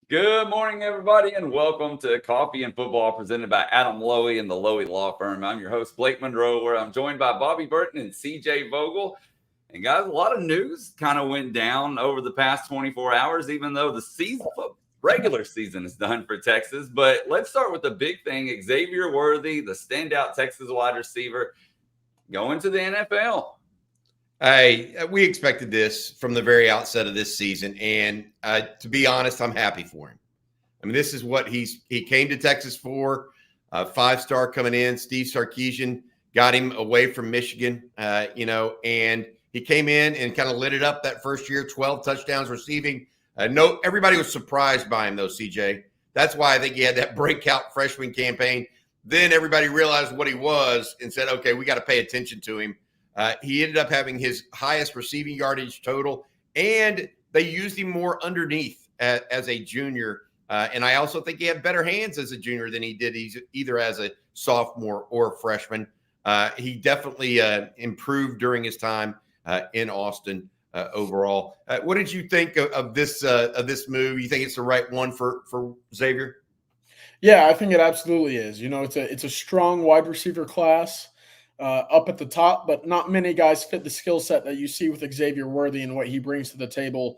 Good morning, everybody, and welcome to Coffee and Football presented by Adam Lowy and the Lowy Law Firm. I'm your host, Blake Monroe, where I'm joined by Bobby Burton and CJ Vogel. And guys, a lot of news kind of went down over the past 24 hours, even though the regular season is done for Texas. But let's start with the big thing. Xavier Worthy, the standout Texas wide receiver, going to the NFL. We expected this from the very outset of this season, and to be honest, I'm happy for him. I mean, this is what he came to Texas for. 5-star coming in. Steve Sarkisian got him away from Michigan, and he came in and kind of lit it up that first year. 12 touchdowns receiving. Everybody was surprised by him though, CJ. That's why I think he had that breakout freshman campaign. Then everybody realized what he was and said, "Okay, we got to pay attention to him." He ended up having his highest receiving yardage total, and they used him more underneath as a junior. And I also think he had better hands as a junior than he did either as a sophomore or a freshman. He definitely improved during his time in Austin overall. What did you think of this move? You think it's the right one for Xavier? Yeah, I think it absolutely is. It's a strong wide receiver class. Up at the top, but not many guys fit the skill set that you see with Xavier Worthy and what he brings to the table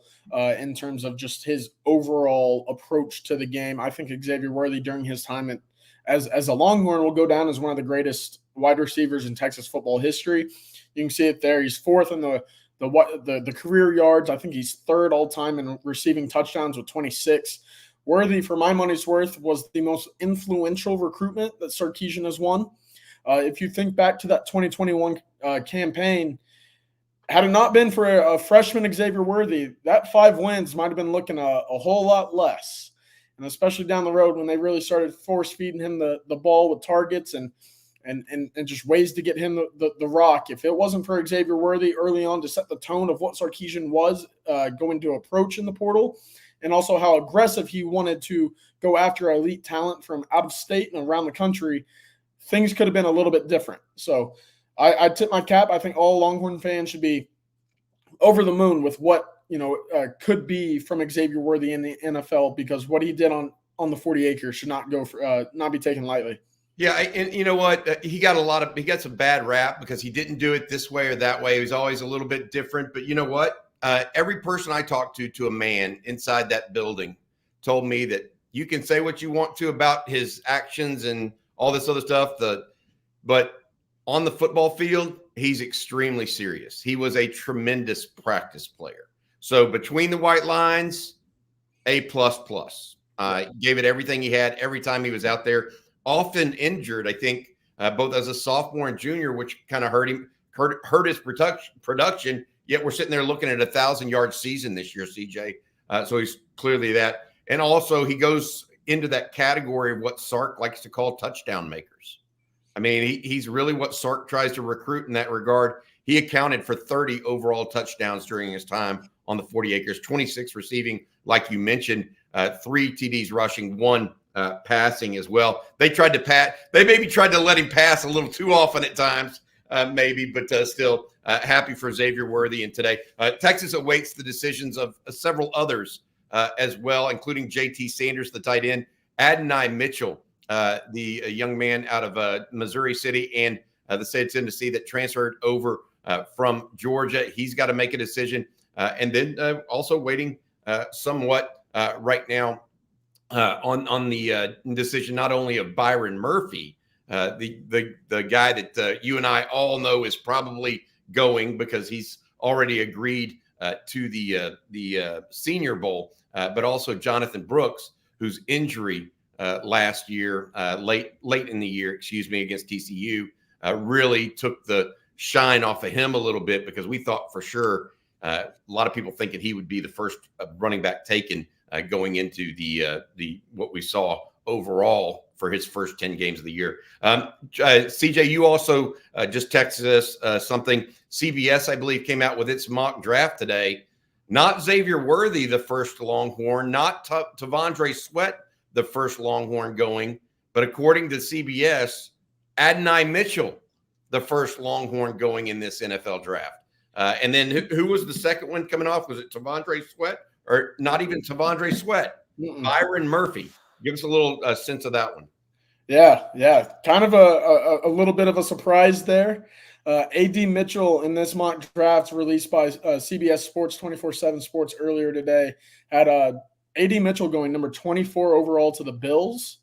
in terms of just his overall approach to the game. I think Xavier Worthy during his time as a Longhorn will go down as one of the greatest wide receivers in Texas football history. You can see it there. He's fourth in the career yards. I think he's third all time in receiving touchdowns with 26. Worthy, for my money's worth, was the most influential recruitment that Sarkisian has won. If you think back to that 2021 campaign, had it not been for a freshman Xavier Worthy, that 5 wins might have been looking a whole lot less. And especially down the road when they really started force feeding him the ball with targets and just ways to get him the rock. If it wasn't for Xavier Worthy early on to set the tone of what Sarkisian was going to approach in the portal, and also how aggressive he wanted to go after elite talent from out of state and around the country, things could have been a little bit different. So I tip my cap. I think all Longhorn fans should be over the moon with what could be from Xavier Worthy in the NFL, because what he did on the 40 acres should not be taken lightly. Yeah, and you know what? He got some bad rap because he didn't do it this way or that way. He was always a little bit different. But you know what? Every person I talked to a man inside that building told me that you can say what you want to about his actions and all this other stuff, but on the football field, he's extremely serious. He was a tremendous practice player. So between the white lines, A++. Gave it everything he had every time he was out there. Often injured, I think, both as a sophomore and junior, which kind of hurt his production. Yet we're sitting there looking at a 1,000-yard season this year, CJ. So he's clearly that. And also he goes into that category of what Sark likes to call touchdown makers. I mean, he's really what Sark tries to recruit in that regard. He accounted for 30 overall touchdowns during his time on the 40 acres, 26 receiving, like you mentioned, 3 TDs rushing, 1 passing as well. They maybe tried to let him pass a little too often at times, maybe, but still happy for Xavier Worthy. And today, Texas awaits the decisions of several others as well, including J.T. Sanders, the tight end, Adonai Mitchell, the young man out of Missouri City, and the state of Tennessee that transferred over from Georgia. He's got to make a decision. And then also waiting somewhat right now on the decision not only of Byron Murphy, the guy that you and I all know is probably going because he's already agreed to the Senior Bowl, but also Jonathan Brooks, whose injury last year, late in the year, against TCU, really took the shine off of him a little bit, because we thought for sure a lot of people thinking he would be the first running back taken going into the what we saw overall for his first 10 games of the year. CJ, you also just texted us something. CBS, I believe, came out with its mock draft today. Not Xavier Worthy, the first Longhorn, not T'Vondre Sweat, the first Longhorn going, but according to CBS, Adonai Mitchell, the first Longhorn going in this NFL draft. And then who was the second one coming off? Was it T'Vondre Sweat, or not even T'Vondre Sweat? Byron Murphy. Give us a little sense of that one. Yeah. Kind of a little bit of a surprise there. A.D. Mitchell in this mock draft released by CBS Sports 24/7 Sports earlier today had A.D. Mitchell going number 24 overall to the Bills,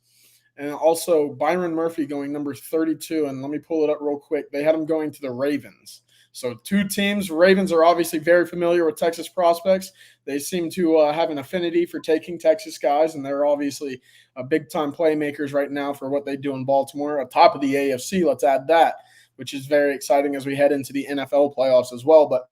and also Byron Murphy going number 32. And let me pull it up real quick. They had him going to the Ravens. So two teams. Ravens are obviously very familiar with Texas prospects. They seem to have an affinity for taking Texas guys, and they're obviously big-time playmakers right now for what they do in Baltimore. On top of the AFC, let's add that, which is very exciting as we head into the NFL playoffs as well. But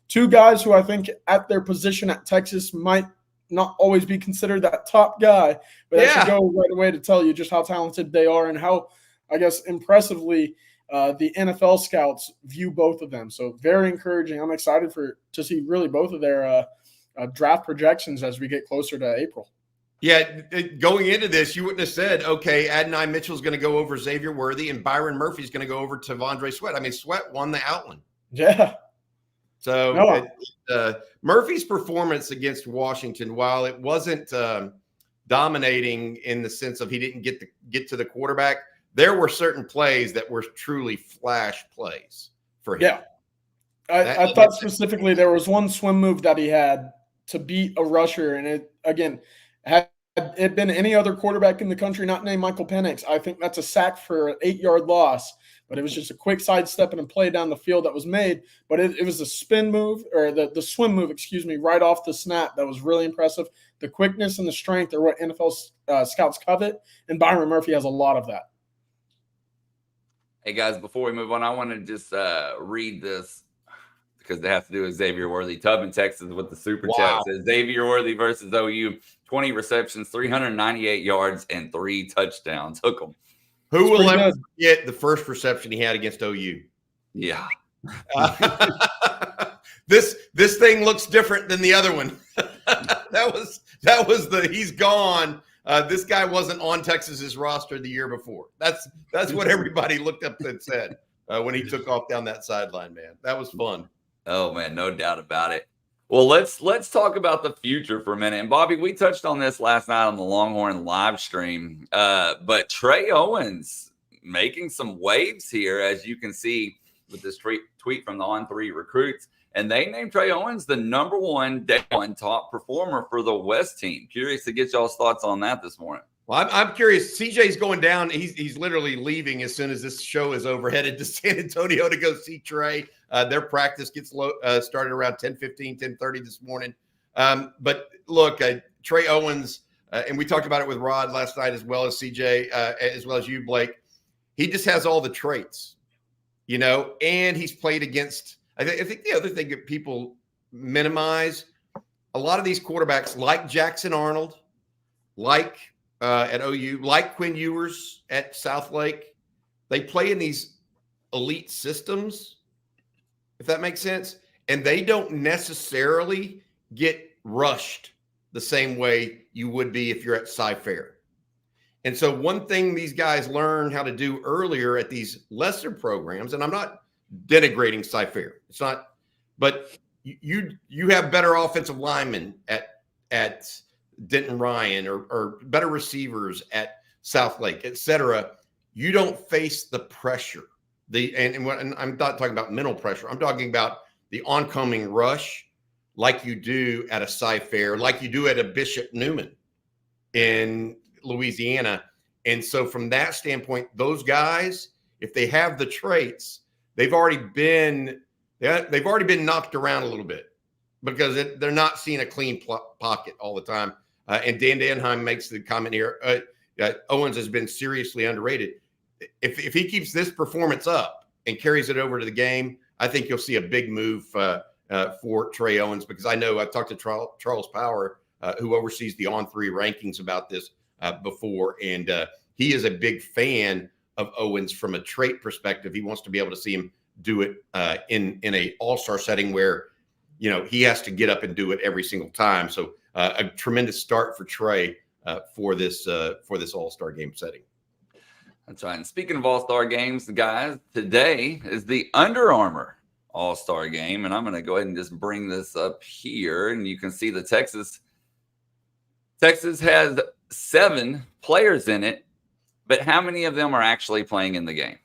two guys who I think at their position at Texas might not always be considered that top guy, but I should go right away to tell you just how talented they are and how, I guess, impressively the NFL scouts view both of them. So very encouraging. I'm excited to see really both of their draft projections as we get closer to April. Yeah, going into this, you wouldn't have said, okay, Adonai Mitchell's going to go over Xavier Worthy and Byron Murphy's going to go over Tavondre Sweat. I mean, Sweat won the Outland. Yeah. So Murphy's performance against Washington, while it wasn't dominating in the sense of he didn't get to the quarterback, there were certain plays that were truly flash plays for him. Yeah. I thought specifically there was one swim move that he had to beat a rusher, and it, again, had it been any other quarterback in the country not named Michael Penix, I think that's a sack for an 8-yard loss. But it was just a quick sidestep and a play down the field that was made. But it was a spin move, or the swim move, right off the snap. That was really impressive. The quickness and the strength are what NFL scouts covet, and Byron Murphy has a lot of that. Hey, guys, before we move on, I want to just read this because they have to do with Xavier Worthy. Tubman, Texas, with the super chat says Xavier Worthy versus OU, 20 receptions, 398 yards, and 3 touchdowns. Hook 'em. Who will ever forget the first reception he had against OU? Yeah. This thing looks different than the other one. that was the he's gone. This guy wasn't on Texas's roster the year before. That's what everybody looked up and said when he took off down that sideline, man. That was fun. Oh, man, no doubt about it. Well, let's talk about the future for a minute. And, Bobby, we touched on this last night on the Longhorn live stream. But Trey Owens making some waves here, as you can see with this tweet from the On3 recruits. And they named Trey Owens the #1 day one top performer for the West team. Curious to get y'all's thoughts on that this morning. Well, I'm curious. CJ's going down. He's literally leaving as soon as this show is over, headed to San Antonio to go see Trey. Their practice gets started around 10:15, 10:30 this morning. But look, Trey Owens, and we talked about it with Rod last night, as well as CJ, as well as you, Blake. He just has all the traits, and he's played against. I think the other thing that people minimize, a lot of these quarterbacks like Jackson Arnold, like at OU, like Quinn Ewers at Southlake, they play in these elite systems, if that makes sense. And they don't necessarily get rushed the same way you would be if you're at Cy-Fair. And so one thing these guys learn how to do earlier at these lesser programs, and I'm not denigrating Cy-Fair, it's not, but you have better offensive linemen at Denton Ryan or better receivers at Southlake, et cetera. You don't face the pressure. And I'm not talking about mental pressure. I'm talking about the oncoming rush like you do at a Cy-Fair, like you do at a Bishop Newman in Louisiana. And so from that standpoint, those guys, if they have the traits, they've already been knocked around a little bit because they're not seeing a clean pocket all the time. And Dan Danheim makes the comment here, Owens has been seriously underrated. If he keeps this performance up and carries it over to the game, I think you'll see a big move for Trey Owens, because I know I've talked to Charles Power, who oversees the On3 rankings, about this before, and he is a big fan of Owens from a trait perspective. He wants to be able to see him do it in a all-star setting where, he has to get up and do it every single time. So a tremendous start for Trey for this all-star game setting. That's right. And speaking of all-star games, guys, today is the Under Armour all-star game. And I'm going to go ahead and just bring this up here. And you can see the Texas Texas has 7 players in it, but how many of them are actually playing in the game?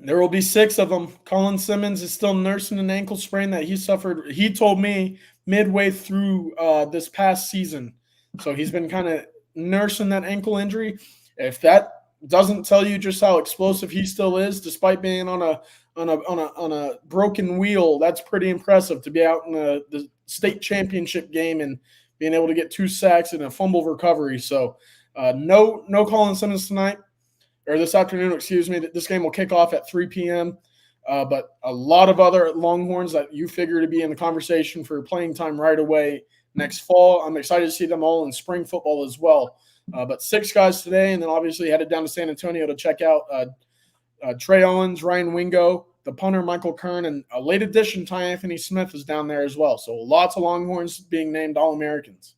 There will be 6 of them. Colin Simmons is still nursing an ankle sprain that he suffered. He told me midway through this past season. So he's been kind of nursing that ankle injury. If that doesn't tell you just how explosive he still is, despite being on a broken wheel, that's pretty impressive to be out in the state championship game and being able to get 2 sacks and a fumble recovery. So no Colin Simmons tonight. Or this afternoon, excuse me. This game will kick off at 3 p.m. But a lot of other Longhorns that you figure to be in the conversation for playing time right away next fall. I'm excited to see them all in spring football as well. But 6 guys today, and then obviously headed down to San Antonio to check out Trey Owens, Ryan Wingo, the punter Michael Kern, and a late addition, Ty Anthony Smith, is down there as well. So lots of Longhorns being named All-Americans.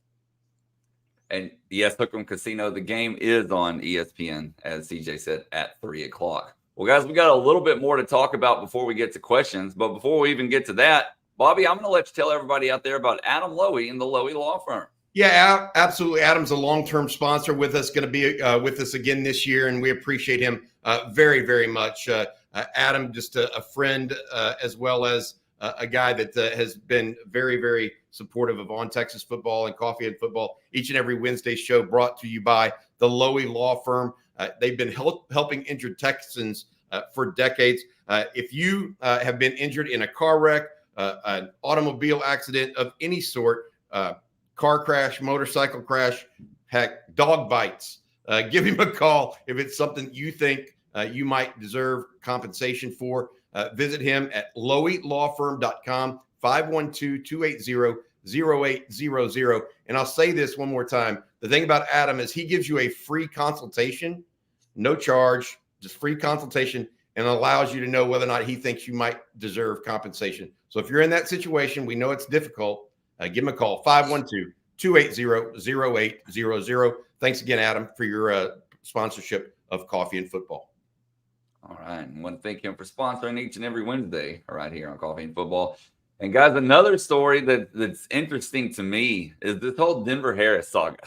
And yes, Hook'em Casino, the game is on ESPN, as CJ said, at 3 o'clock. Well, guys, we got a little bit more to talk about before we get to questions. But before we even get to that, Bobby, I'm going to let you tell everybody out there about Adam Lowy and the Lowy Law Firm. Yeah, absolutely. Adam's a long-term sponsor with us, going to be with us again this year, and we appreciate him very, very much. Adam, just a friend as well as a guy that has been very, very supportive of On Texas Football and Coffee and Football. Each and every Wednesday show brought to you by the Lowy Law Firm. They've been helping injured Texans for decades. If you have been injured in a car wreck, an automobile accident of any sort, car crash, motorcycle crash, heck, dog bites, give him a call if it's something you think you might deserve compensation for. Visit him at loweylawfirm.com, 512-280-0800. And I'll say this one more time. The thing about Adam is he gives you a free consultation, no charge, just free consultation, and allows you to know whether or not he thinks you might deserve compensation. So if you're in that situation, we know it's difficult. Give him a call, 512-280-0800. Thanks again, Adam, for your sponsorship of Coffee and Football. All right. I want to thank him for sponsoring each and every Wednesday right here on Coffee and Football. And, guys, another story that's interesting to me is this whole Denver Harris saga.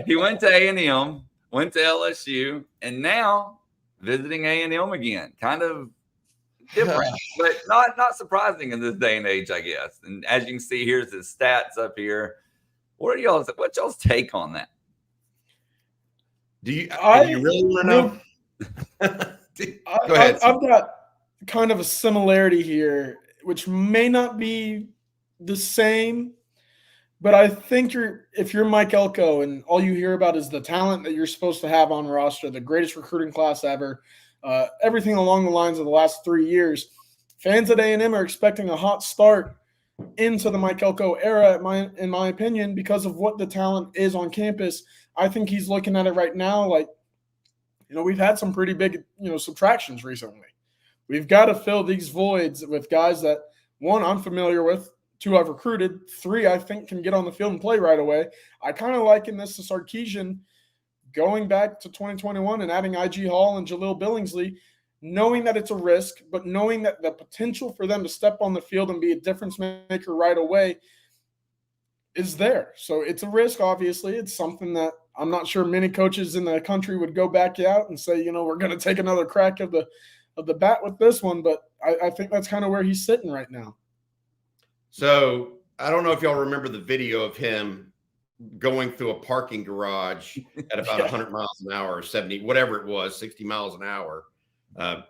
He went to A&M, went to LSU, and now visiting A&M again. Kind of different, but not surprising in this day and age, I guess. And as you can see, here's his stats up here. What's y'all's take on that? Do you really want to know? Go ahead. I've got kind of a similarity here, which may not be the same, but I think if you're Mike Elko and all you hear about is the talent that you're supposed to have on roster, the greatest recruiting class ever, everything along the lines of the last 3 years, fans at A&M are expecting a hot start into the Mike Elko era, in my opinion, because of what the talent is on campus. I think he's looking at it right now like, we've had some pretty big, subtractions recently. We've got to fill these voids with guys that, 1, I'm familiar with, 2, I've recruited, 3, I think can get on the field and play right away. I kind of liken this to Sarkisian going back to 2021 and adding IG Hall and Jaleel Billingsley, knowing that it's a risk, but knowing that the potential for them to step on the field and be a difference maker right away is there. So it's a risk, obviously. It's something that I'm not sure many coaches in the country would go back out and say, we're going to take another crack of the bat with this one. But I think that's kind of where he's sitting right now. So I don't know if y'all remember the video of him going through a parking garage at about 100 miles an hour or 70, whatever it was, 60 miles an hour,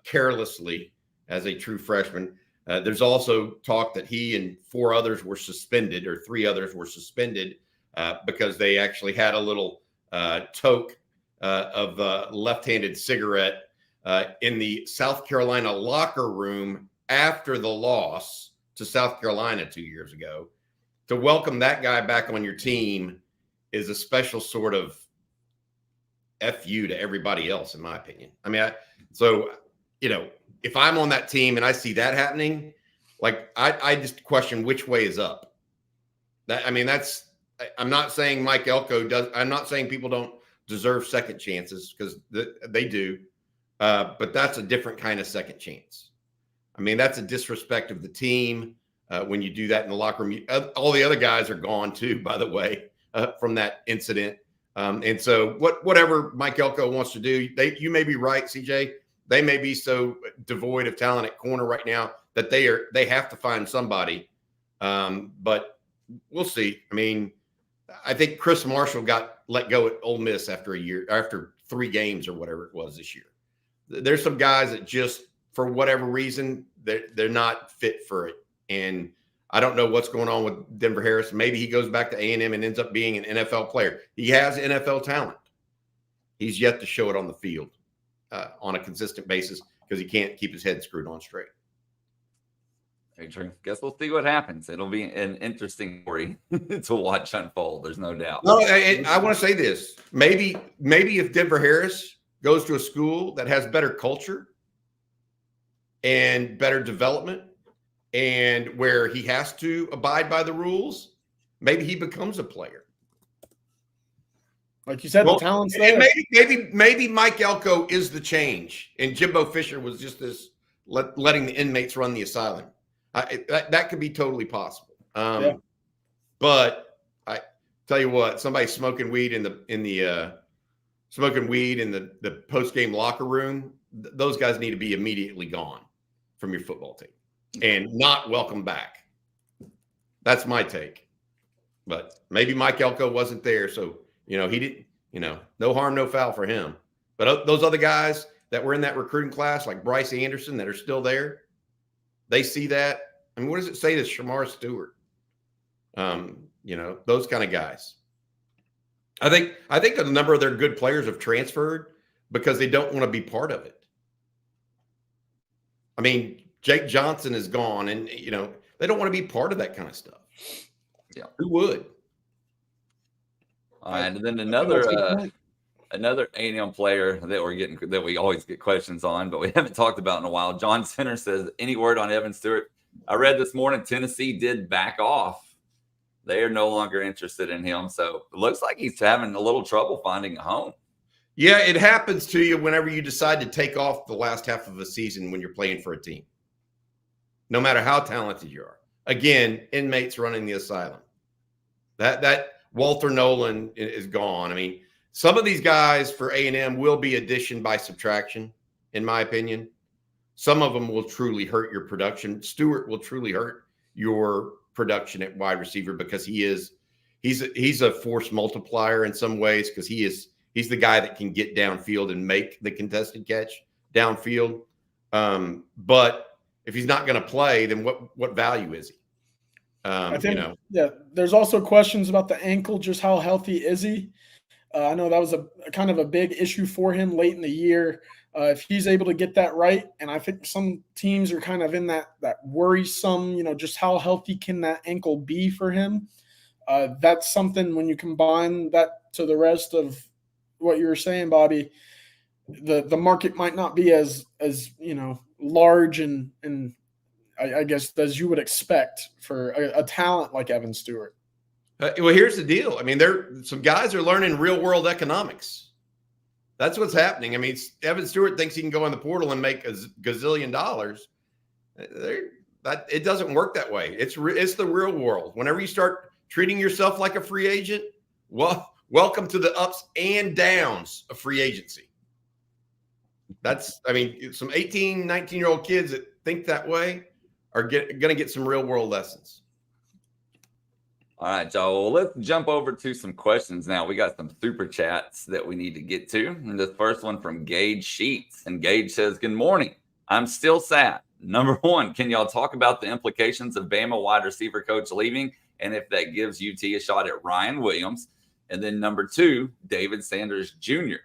carelessly as a true freshman. There's also talk that he and 4 others were suspended, or 3 others were suspended because they actually had a little toke of a left-handed cigarette in the South Carolina locker room after the loss to South Carolina 2 years ago. To welcome that guy back on your team is a special sort of FU to everybody else, in my opinion. I mean, if I'm on that team and I see that happening, like I just question which way is up. I'm not saying Mike Elko does. I'm not saying people don't deserve second chances, because they do. But that's a different kind of second chance. I mean, that's a disrespect of the team when you do that in the locker room. All the other guys are gone too, by the way. from that incident. And so whatever Mike Elko wants to do, you may be right, CJ. They may be so devoid of talent at corner right now that they have to find somebody. But we'll see. I mean, I think Chris Marshall got let go at Ole Miss after 3 games or whatever it was this year. There's some guys that just, for whatever reason, they're not fit for it. And I don't know what's going on with Denver Harris. Maybe he goes back to A&M and ends up being an NFL player. He has NFL talent. He's yet to show it on the field on a consistent basis because he can't keep his head screwed on straight. Very true. Guess we'll see what happens. It'll be an interesting story to watch unfold. There's no doubt. No, I want to say this. Maybe if Denver Harris goes to a school that has better culture and better development, and where he has to abide by the rules, maybe he becomes a player. Like you said, the talent's there. Maybe Mike Elko is the change, and Jimbo Fisher was just this letting the inmates run the asylum. That could be totally possible. But I tell you what, somebody smoking weed in the post game locker room, those guys need to be immediately gone from your football team and not welcome back. That's my take. But maybe Mike Elko wasn't there, so he didn't. No harm, no foul for him. But those other guys that were in that recruiting class, like Bryce Anderson, that are still there, they see that. I mean, what does it say to Shamar Stewart? Those kind of guys. I think a number of their good players have transferred because they don't want to be part of it. I mean, Jake Johnson is gone, and they don't want to be part of that kind of stuff. Yeah, who would? All right, and then another A&M player that we always get questions on, but we haven't talked about in a while. John Center says, any word on Evan Stewart? I read this morning Tennessee did back off. They are no longer interested in him. So it looks like he's having a little trouble finding a home. Yeah, it happens to you whenever you decide to take off the last half of a season when you're playing for a team, no matter how talented you are. Again, inmates running the asylum. That Walter Nolan is gone. I mean, some of these guys for A&M will be addition by subtraction, in my opinion. Some of them will truly hurt your production. Stewart will truly hurt your production at wide receiver because he's a force multiplier in some ways because he's the guy that can get downfield and make the contested catch downfield. But if he's not going to play, then what value is he? I think, there's also questions about the ankle. Just how healthy is he? I know that was a kind of a big issue for him late in the year. If he's able to get that right, and I think some teams are kind of in that worrisome, just how healthy can that ankle be for him? That's something when you combine that to the rest of what you were saying, Bobby, the market might not be as large and I guess as you would expect for a talent like Evan Stewart. Well, here's the deal. I mean, some guys are learning real world economics. That's what's happening. I mean, Evan Stewart thinks he can go in the portal and make a gazillion dollars. It doesn't work that way. It's the real world. Whenever you start treating yourself like a free agent, welcome to the ups and downs of free agency. Some 18, 19-year-old kids that think that way are going to get some real world lessons. All right, y'all. Well, let's jump over to some questions now. We got some super chats that we need to get to. And the first one from Gage Sheets. And Gage says, good morning. I'm still sad. Number one, can y'all talk about the implications of Bama wide receiver coach leaving and if that gives UT a shot at Ryan Williams? And then number two, David Sanders Jr.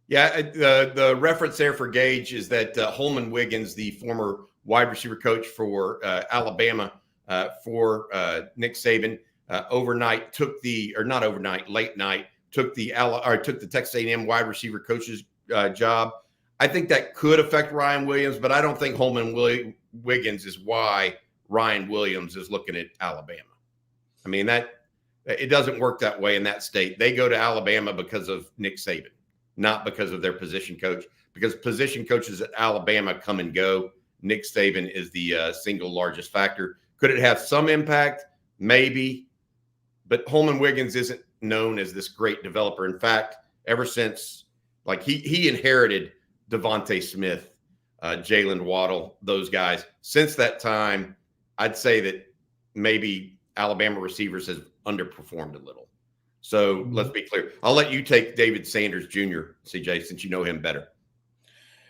Yeah, the reference there for Gage is that Holman Wiggins, the former wide receiver coach for Alabama, for Nick Saban, late night took the Texas A&M wide receiver coach's job. I think that could affect Ryan Williams, but I don't think Holman Wiggins is why Ryan Williams is looking at Alabama. I mean, it doesn't work that way in that state. They go to Alabama because of Nick Saban, not because of their position coach, because position coaches at Alabama come and go. Nick Saban is the single largest factor. Could it have some impact? Maybe. but Holman Wiggins isn't known as this great developer. In fact, ever since he inherited Devontae Smith, Jalen Waddle, those guys. Since that time, I'd say that maybe Alabama receivers has underperformed a little. So let's be clear. I'll let you take David Sanders Jr., CJ, since you know him better.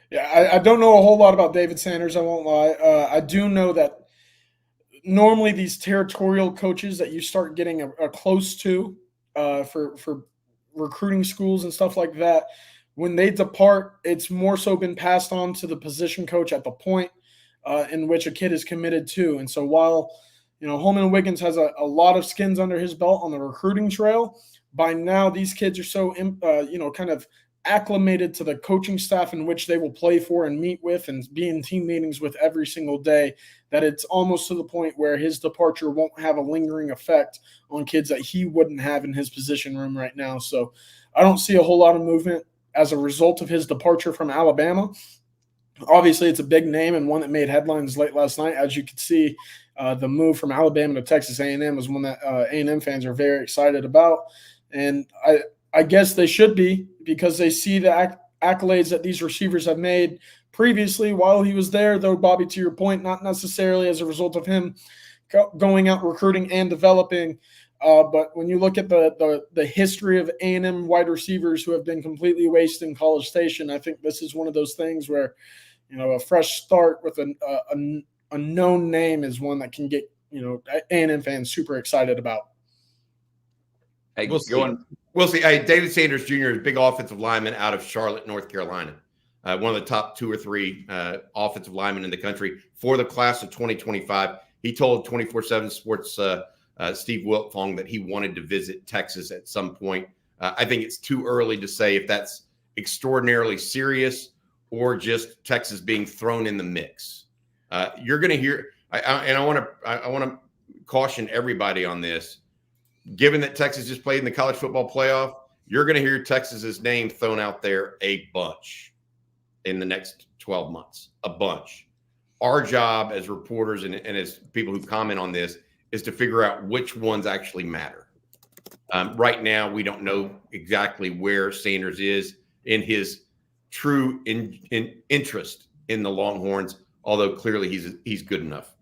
Yeah, I don't know a whole lot about David Sanders, I won't lie. I do know that normally these territorial coaches that you start getting a close to for recruiting schools and stuff like that, when they depart, it's more so been passed on to the position coach at the point in which a kid is committed to. And so while Holman Wiggins has a lot of skins under his belt on the recruiting trail, by now these kids are so kind of acclimated to the coaching staff in which they will play for and meet with and be in team meetings with every single day, that it's almost to the point where his departure won't have a lingering effect on kids that he wouldn't have in his position room right now. So I don't see a whole lot of movement as a result of his departure from Alabama. Obviously, it's a big name and one that made headlines late last night. As you could see, the move from Alabama to Texas A&M is one that A&M fans are very excited about. And I guess they should be, because they see the accolades that these receivers have made previously while he was there, though, Bobby, to your point, not necessarily as a result of him going out recruiting and developing. But when you look at the history of A&M wide receivers who have been completely wasted in College Station, I think this is one of those things where, a fresh start with a known name is one that can get, A&M fans super excited about. Hey, We'll see. Hey, David Sanders Jr. is a big offensive lineman out of Charlotte, North Carolina. One of the top 2 or 3 offensive linemen in the country for the class of 2025. He told 24/7 Sports Steve Wiltfong that he wanted to visit Texas at some point. I think it's too early to say if that's extraordinarily serious or just Texas being thrown in the mix. You're going to hear, and I want to caution everybody on this. Given that Texas just played in the college football playoff, you're going to hear Texas's name thrown out there a bunch in the next 12 months, a bunch. Our job as reporters and as people who comment on this is to figure out which ones actually matter. Right now, we don't know exactly where Sanders is in his true interest in the Longhorns, although clearly he's good enough.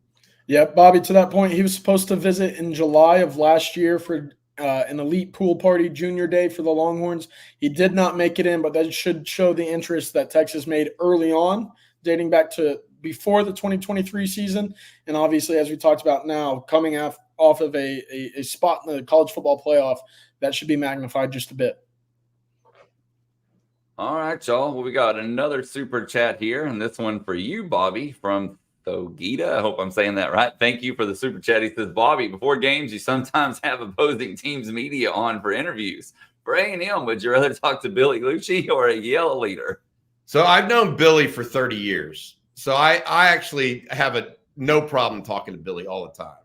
Yeah, Bobby, to that point, he was supposed to visit in July of last year for an elite pool party junior day for the Longhorns. He did not make it in, but that should show the interest that Texas made early on, dating back to before the 2023 season. And obviously, as we talked about now, coming off of a spot in the college football playoff, that should be magnified just a bit. All right, y'all. Well, we got another super chat here, and this one for you, Bobby, from Thogita. I hope I'm saying that right. Thank you for the super chat. He says, Bobby, before games, you sometimes have opposing teams' media on for interviews. For A&M, would you rather talk to Billy Lucci or a Yale leader? So I've known Billy for 30 years. So I actually have no problem talking to Billy all the time.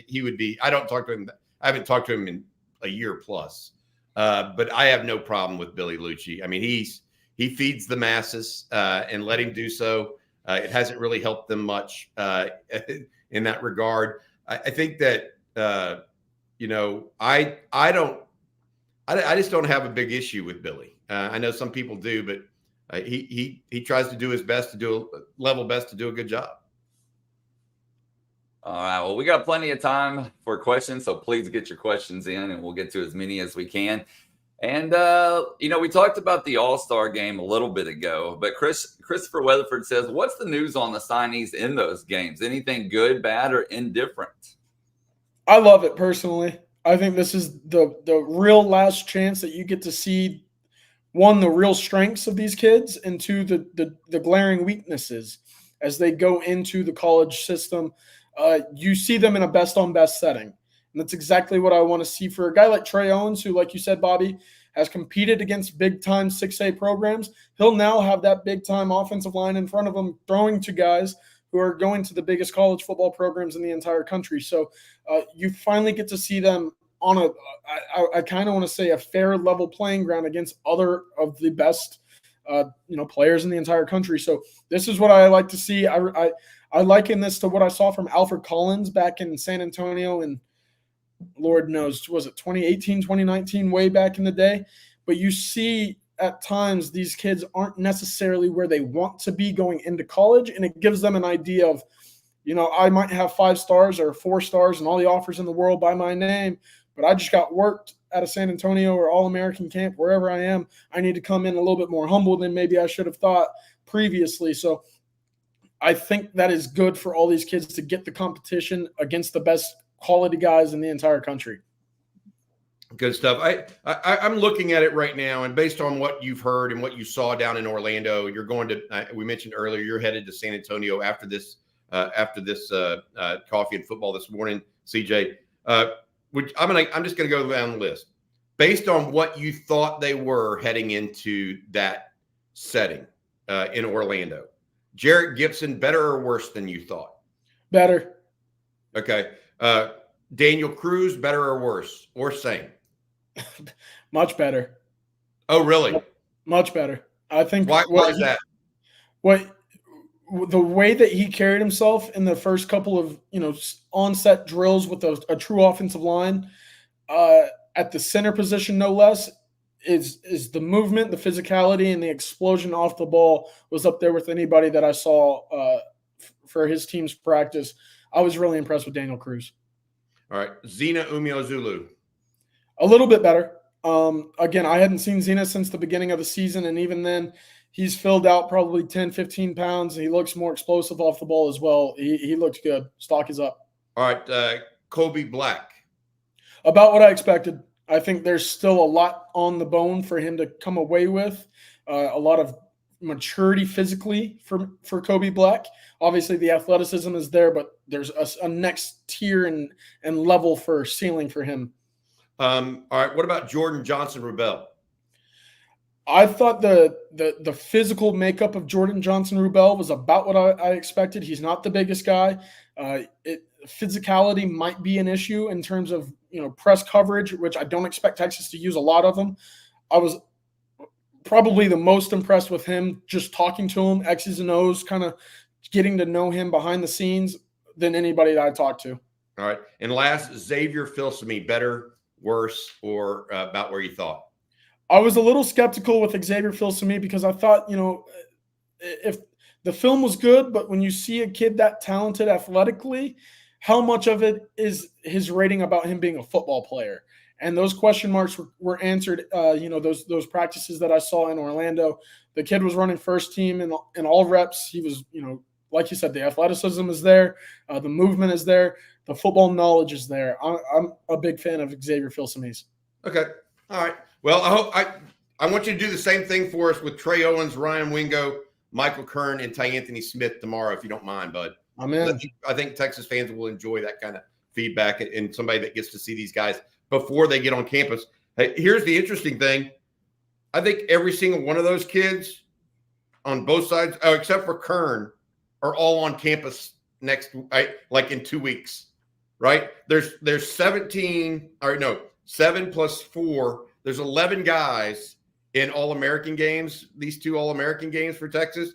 He would be, I don't talk to him. I haven't talked to him in a year plus. But I have no problem with Billy Lucci. I mean, he feeds the masses and let him do so. It hasn't really helped them much in that regard. I think that I just don't have a big issue with Billy. I know some people do, but he tries to do his best to do a good job. All right. Well, we got plenty of time for questions, so please get your questions in, and we'll get to as many as we can. And, we talked about the All-Star game a little bit ago, but Christopher Weatherford says, what's the news on the signees in those games? Anything good, bad, or indifferent? I love it personally. I think this is the real last chance that you get to see, one, the real strengths of these kids, and two, the glaring weaknesses as they go into the college system. You see them in a best-on-best setting. And that's exactly what I want to see for a guy like Trey Owens, who, like you said, Bobby, has competed against big-time 6A programs. He'll now have that big-time offensive line in front of him throwing to guys who are going to the biggest college football programs in the entire country. So you finally get to see them on I kind of want to say a fair level playing ground against other of the best players in the entire country. So this is what I like to see. I liken this to what I saw from Alfred Collins back in San Antonio in Lord knows, was it 2018, 2019, way back in the day? But you see at times these kids aren't necessarily where they want to be going into college, and it gives them an idea of, I might have 5 stars or 4 stars and all the offers in the world by my name, but I just got worked out of San Antonio or All-American camp, wherever I am. I need to come in a little bit more humble than maybe I should have thought previously. So I think that is good for all these kids to get the competition against the best quality guys in the entire country. Good stuff. I'm looking at it right now, and based on what you've heard and what you saw down in Orlando, you're going to. We mentioned earlier you're headed to San Antonio after this coffee and football this morning, CJ. I'm just going to go down the list based on what you thought they were heading into that setting in Orlando. Jarrett Gibson, better or worse than you thought? Better. Okay. Daniel Cruz, better or worse, or same? Much better. Oh, really? Much better. I think. Why is that? The way that he carried himself in the first couple of onset drills with a true offensive line, at the center position no less, is the movement, the physicality, and the explosion off the ball was up there with anybody that I saw for his team's practice. I was really impressed with Daniel Cruz. All right. Zena Umeozulu. A little bit better. Again, I hadn't seen Zena since the beginning of the season, and even then, he's filled out probably 10, 15 pounds. He looks more explosive off the ball as well. He looks good. Stock is up. All right. Kobe Black. About what I expected. I think there's still a lot on the bone for him to come away with. A lot of maturity physically for Kobe Black. Obviously, the athleticism is there, but there's a next tier and level for ceiling for him. All right. What about Jordan Johnson-Rubel? I thought the physical makeup of Jordan Johnson-Rubel was about what I expected. He's not the biggest guy. Physicality might be an issue in terms of press coverage, which I don't expect Texas to use a lot of them. I was probably the most impressed with him, just talking to him, X's and O's, kind of getting to know him behind the scenes than anybody that I talked to. All right. And last, Xavier Filsaime, better, worse, or about where you thought? I was a little skeptical with Xavier Filsaime because I thought, if the film was good, but when you see a kid that talented athletically, how much of it is his rating about him being a football player? And those question marks were answered, those practices that I saw in Orlando. The kid was running first team in all reps. He was, like you said, the athleticism is there. The movement is there. The football knowledge is there. I'm a big fan of Xavier Filsaime's. Okay. All right. Well, I want you to do the same thing for us with Trey Owens, Ryan Wingo, Michael Kern, and Anthony Smith tomorrow, if you don't mind, bud. I'm in. I think Texas fans will enjoy that kind of feedback and somebody that gets to see these guys before they get on campus. Hey, here's the interesting thing. I think every single one of those kids on both sides, except for Kern, are all on campus like in 2 weeks, right? There's 17, or no, 7 plus 4. There's 11 guys in All-American games, these 2 All-American games for Texas.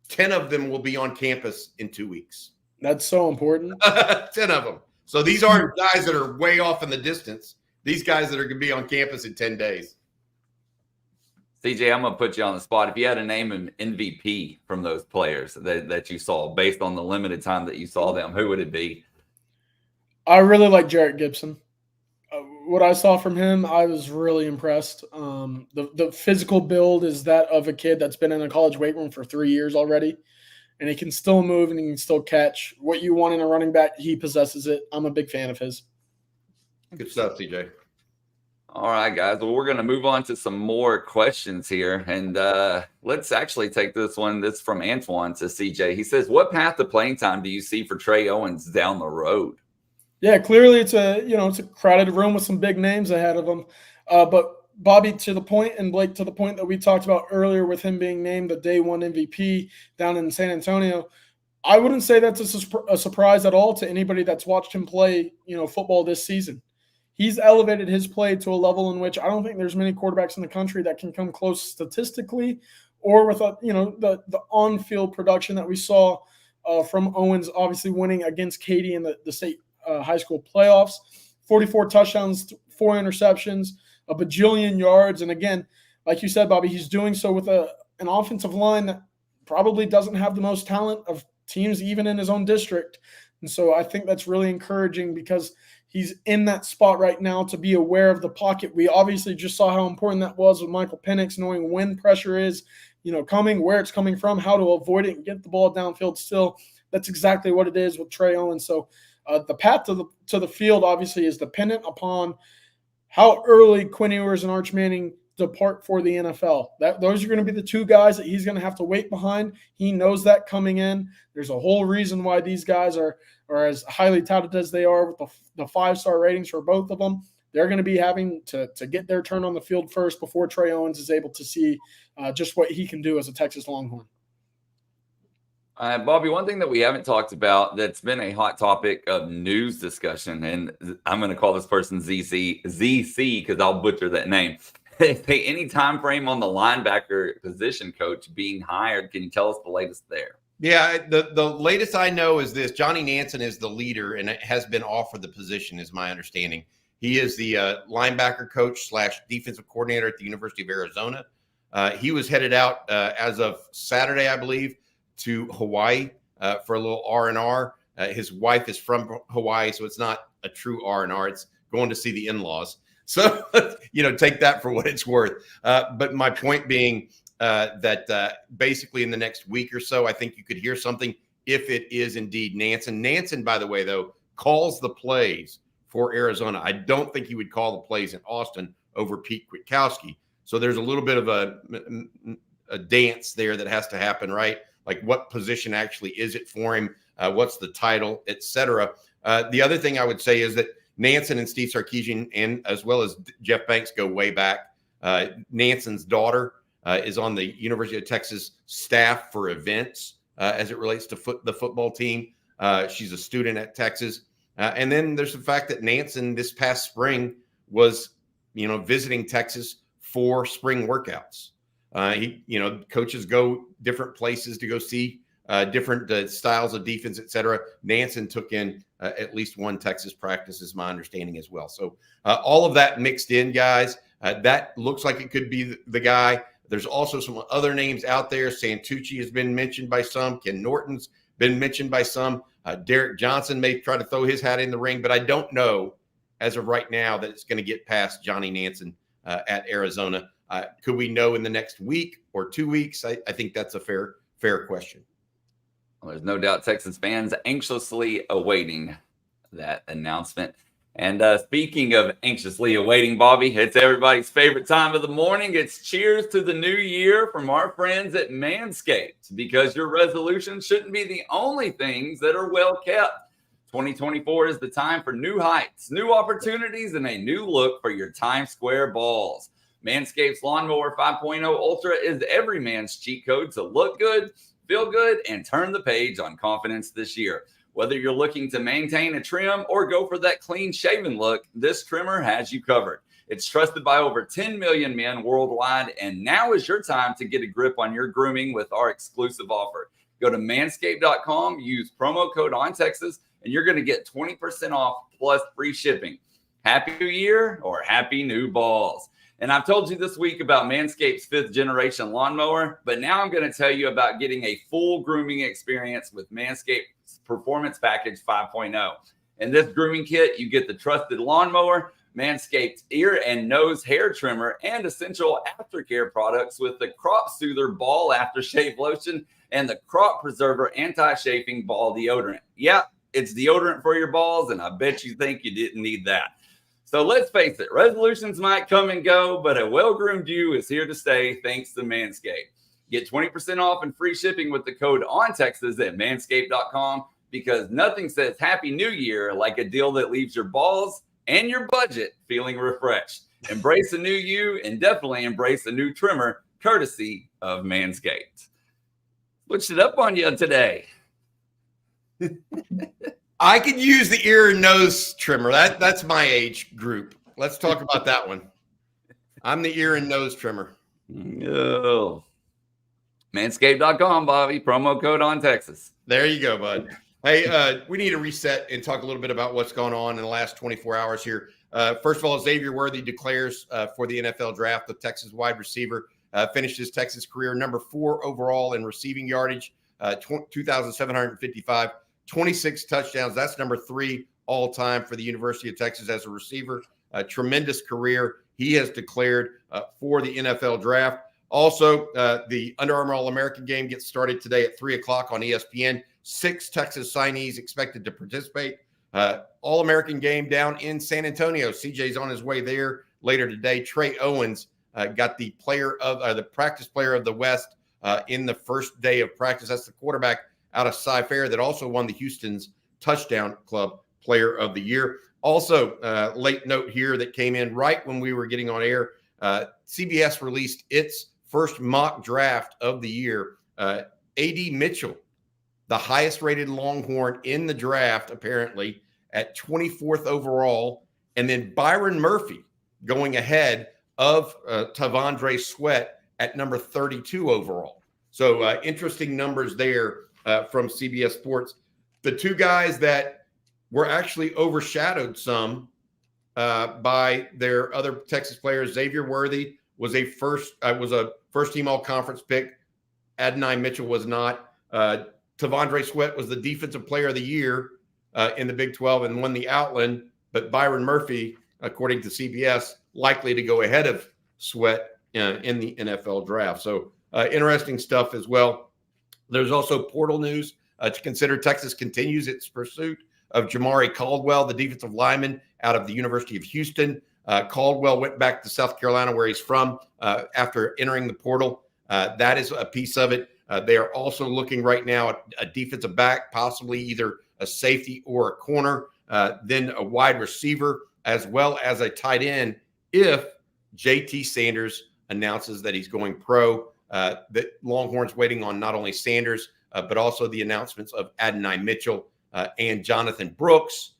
10 of them will be on campus in 2 weeks. That's so important. 10 of them. So these aren't guys that are way off in the distance. These guys that are going to be on campus in 10 days. CJ, I'm going to put you on the spot. If you had to name an MVP from those players that you saw based on the limited time that you saw them, who would it be? I really like Jarrett Gibson. What I saw from him, I was really impressed. The physical build is that of a kid that's been in a college weight room for 3 years already, and he can still move and he can still catch. What you want in a running back, he possesses it. I'm a big fan of his. Good stuff, CJ. All right, guys. Well, we're going to move on to some more questions here, and let's actually take this one. This is from Antoine to CJ. He says, "What path to playing time do you see for Trey Owens down the road?" Yeah, clearly it's a crowded room with some big names ahead of him. But Bobby, to the point, and Blake, to the point that we talked about earlier with him being named the day one MVP down in San Antonio, I wouldn't say that's a surprise at all to anybody that's watched him play, football this season. He's elevated his play to a level in which I don't think there's many quarterbacks in the country that can come close statistically or with the on-field production that we saw from Owens, obviously winning against Katy in the state high school playoffs. 44 touchdowns, 4 interceptions, a bajillion yards. And again, like you said, Bobby, he's doing so with an offensive line that probably doesn't have the most talent of teams even in his own district. And so I think that's really encouraging because he's in that spot right now to be aware of the pocket. We obviously just saw how important that was with Michael Penix, knowing when pressure is, coming, where it's coming from, how to avoid it and get the ball downfield still. That's exactly what it is with Trey Owens. So the path to the field obviously is dependent upon how early Quinn Ewers and Arch Manning depart for the NFL. Those are going to be the two guys that he's going to have to wait behind. He knows that coming in. There's a whole reason why these guys are as highly touted as they are with the 5-star ratings for both of them. They're going to be having to get their turn on the field first before Trey Owens is able to see just what he can do as a Texas Longhorn. Bobby, one thing that we haven't talked about that's been a hot topic of news discussion, and I'm going to call this person ZC because I'll butcher that name. Any time frame on the linebacker position coach being hired? Can you tell us the latest there? Yeah, the latest I know is this. Johnny Nansen is the leader and has been offered the position, is my understanding. He is the linebacker coach / defensive coordinator at the University of Arizona. He was headed out as of Saturday, I believe, to Hawaii for a little R&R. His wife is from Hawaii, so it's not a true R&R. It's going to see the in-laws. So, take that for what it's worth. But my point being that basically in the next week or so, I think you could hear something if it is indeed Nansen. Nansen, by the way, though, calls the plays for Arizona. I don't think he would call the plays in Austin over Pete Kwiatkowski. So there's a little bit of a dance there that has to happen, right? Like what position actually is it for him? What's the title, et cetera. The other thing I would say is that Nansen and Steve Sarkisian, and as well as Jeff Banks, go way back. Nansen's daughter is on the University of Texas staff for events as it relates to the football team. She's a student at Texas. And then there's the fact that Nansen this past spring was, visiting Texas for spring workouts. Coaches go different places to go see different styles of defense, et cetera. Nansen took in at least one Texas practice, is my understanding as well. So all of that mixed in, guys, that looks like it could be the guy. There's also some other names out there. Santucci has been mentioned by some. Ken Norton's been mentioned by some. Derek Johnson may try to throw his hat in the ring, but I don't know as of right now that it's going to get past Johnny Nansen at Arizona. Could we know in the next week or 2 weeks? I think that's a fair question. Well, there's no doubt Texas fans anxiously awaiting that announcement. And speaking of anxiously awaiting, Bobby, it's everybody's favorite time of the morning. It's cheers to the new year from our friends at Manscaped, because your resolutions shouldn't be the only things that are well kept. 2024 is the time for new heights, new opportunities, and a new look for your Times Square balls. Manscaped's Lawnmower 5.0 Ultra is every man's cheat code to look good, feel good, and turn the page on confidence this year. Whether you're looking to maintain a trim or go for that clean shaven look, this trimmer has you covered. It's trusted by over 10 million men worldwide, and now is your time to get a grip on your grooming with our exclusive offer. Go to manscaped.com, use promo code ONTEXAS, and you're going to get 20% off plus free shipping. Happy New Year or happy new balls. And I've told you this week about Manscaped's 5th generation lawnmower, but now I'm going to tell you about getting a full grooming experience with Manscaped's Performance Package 5.0. In this grooming kit, you get the trusted lawnmower, Manscaped's ear and nose hair trimmer, and essential aftercare products with the Crop Soother Ball Aftershave Lotion and the Crop Preserver Anti-Chafing Ball Deodorant. Yep, it's deodorant for your balls, and I bet you think you didn't need that. So let's face it, resolutions might come and go, but a well-groomed you is here to stay thanks to Manscaped. Get 20% off and free shipping with the code ONTEXAS at manscaped.com, because nothing says Happy New Year like a deal that leaves your balls and your budget feeling refreshed. Embrace a new you, and definitely embrace a new trimmer courtesy of Manscaped. Switched it up on you today. I could use the ear and nose trimmer. That's my age group. Let's talk about that one. I'm the ear and nose trimmer. Oh. Manscaped.com, Bobby. Promo code ONTEXAS. There you go, bud. Hey, we need to reset and talk a little bit about what's gone on in the last 24 hours here. First of all, Xavier Worthy declares for the NFL draft. The Texas wide receiver finished his Texas career number 4 overall in receiving yardage, 2,755, 26 touchdowns. That's number 3 all time for the University of Texas as a receiver. A tremendous career. He has declared for the NFL draft. Also, the Under Armour All-American game gets started today at 3 o'clock on ESPN. 6 Texas signees expected to participate. All-American game down in San Antonio. CJ's on his way there later today. Trey Owens got the practice player of the West in the first day of practice. That's the quarterback out of Cy-Fair that also won the Houston's Touchdown Club Player of the Year. Also, late note here that came in right when we were getting on air. CBS released its first mock draft of the year. A.D. Mitchell, the highest rated Longhorn in the draft, apparently, at 24th overall. And then Byron Murphy going ahead of Tavondre Sweat at number 32 overall. So interesting numbers there from CBS Sports. The two guys that were actually overshadowed some by their other Texas players. Xavier Worthy was a first team all conference pick. Adonai Mitchell was not. Tavondre Sweat was the defensive player of the year in the Big 12 and won the Outland. But Byron Murphy, according to CBS, likely to go ahead of Sweat in the NFL draft. So interesting stuff as well. There's also portal news to consider. Texas continues its pursuit of Jamari Caldwell, the defensive lineman out of the University of Houston. Caldwell went back to South Carolina, where he's from, after entering the portal. That is a piece of it. They are also looking right now at a defensive back, possibly either a safety or a corner, then a wide receiver, as well as a tight end if JT Sanders announces that he's going pro. The Longhorns waiting on not only Sanders, but also the announcements of Adonai Mitchell and Jonathan Brooks.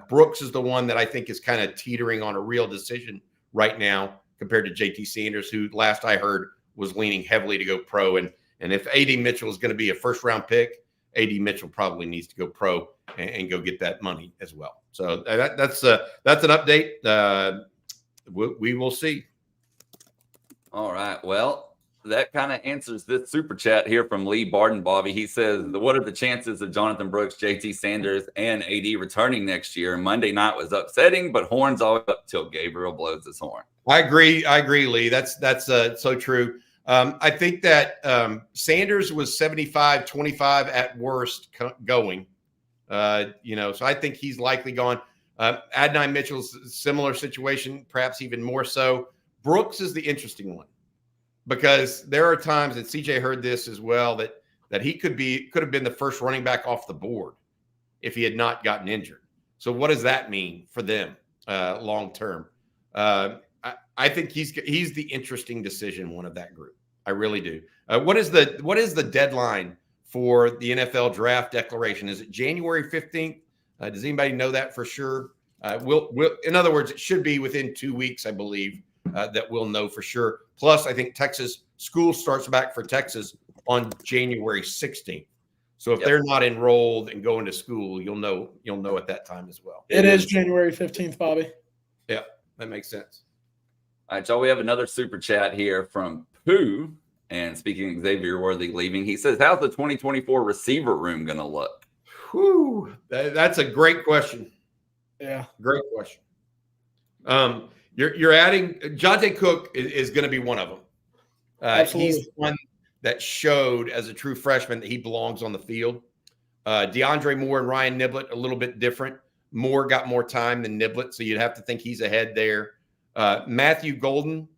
Brooks is the one that I think is kind of teetering on a real decision right now compared to JT Sanders, who last I heard was leaning heavily to go pro. And if A.D. Mitchell is going to be a first-round pick, A.D. Mitchell probably needs to go pro and go get that money as well. So that's an update. We will see. All right. Well, that kind of answers this super chat here from Lee Barden, Bobby. He says, what are the chances of Jonathan Brooks, JT Sanders, and AD returning next year? Monday night was upsetting, but horns always up till Gabriel blows his horn. I agree, Lee. That's so true. I think that Sanders was 75-25 at worst going. So I think he's likely gone. Adonai Mitchell's similar situation, perhaps even more so. Brooks is the interesting one, because there are times that CJ heard this as well, that he could have been the first running back off the board if he had not gotten injured. So what does that mean for them long term? I think he's the interesting decision one of that group. I really do. What is the deadline for the NFL draft declaration? Is it January 15th? Does anybody know that for sure? We'll in other words, it should be within 2 weeks, I believe, that we'll know for sure. Plus, I think Texas school starts back for Texas on January 16th. So if they're not enrolled and going to school, you'll know at that time as well. It is January 15th, Bobby. Yeah, that makes sense. All right, y'all, we have another super chat here from Pooh. And speaking of Xavier Worthy leaving, he says, how's the 2024 receiver room going to look? Whew, that's a great question. Yeah. Great question. You're adding Jonte Cook is going to be one of them. He's the one that showed as a true freshman that he belongs on the field. DeAndre Moore and Ryan Niblett, a little bit different. Moore got more time than Niblett, so you'd have to think he's ahead there. Matthew Golden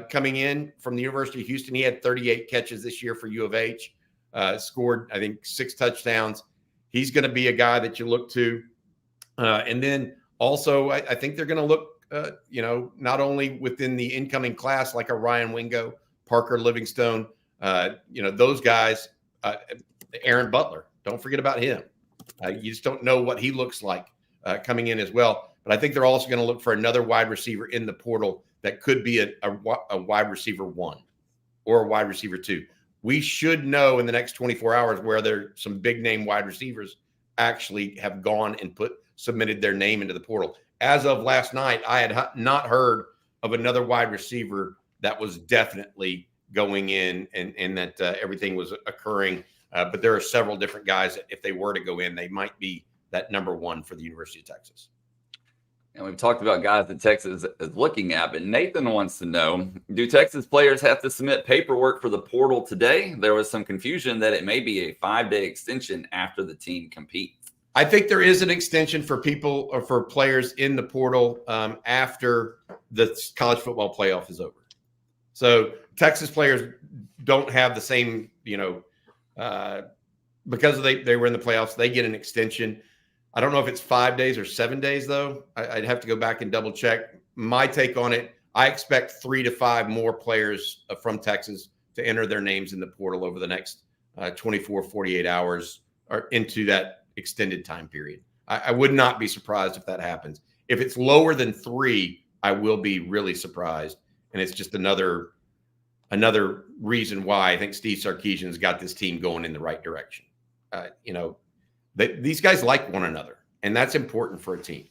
coming in from the University of Houston. He had 38 catches this year for U of H, scored, I think, 6 touchdowns. He's going to be a guy that you look to. And then also, I think they're going to look, not only within the incoming class, like a Ryan Wingo, Parker Livingstone, those guys, Aaron Butler. Don't forget about him. You just don't know what he looks like coming in as well. But I think they're also going to look for another wide receiver in the portal that could be a wide receiver 1 or a wide receiver 2. we should know in the next 24 hours where some big name wide receivers actually have gone and submitted their name into the portal. As of last night, I had not heard of another wide receiver that was definitely going in and that everything was occurring. But there are several different guys that if they were to go in, they might be that number one for the University of Texas. And we've talked about guys that Texas is looking at, but Nathan wants to know, do Texas players have to submit paperwork for the portal today? There was some confusion that it may be a 5-day extension after the team competes. I think there is an extension for people or for players in the portal after the college football playoff is over. So Texas players don't have the same, because they were in the playoffs, they get an extension. I don't know if it's 5 days or 7 days, though. I'd have to go back and double check. My take on it, I expect 3 to 5 more players from Texas to enter their names in the portal over the next 24, 48 hours or into that extended time period. I would not be surprised if that happens. If it's lower than 3, I will be really surprised. And it's just another reason why I think Steve Sarkisian's got this team going in the right direction. These guys like one another, and that's important for a team.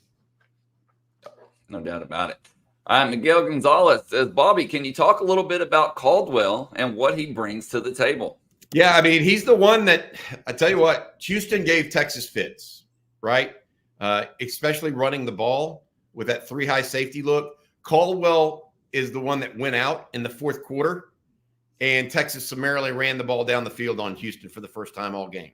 No doubt about it. All right, Miguel Gonzalez says, Bobby, can you talk a little bit about Caldwell and what he brings to the table? Yeah, I mean, he's the one that, I tell you what, Houston gave Texas fits, right? Especially running the ball with that 3-high safety look. Caldwell is the one that went out in the fourth quarter, and Texas summarily ran the ball down the field on Houston for the first time all game.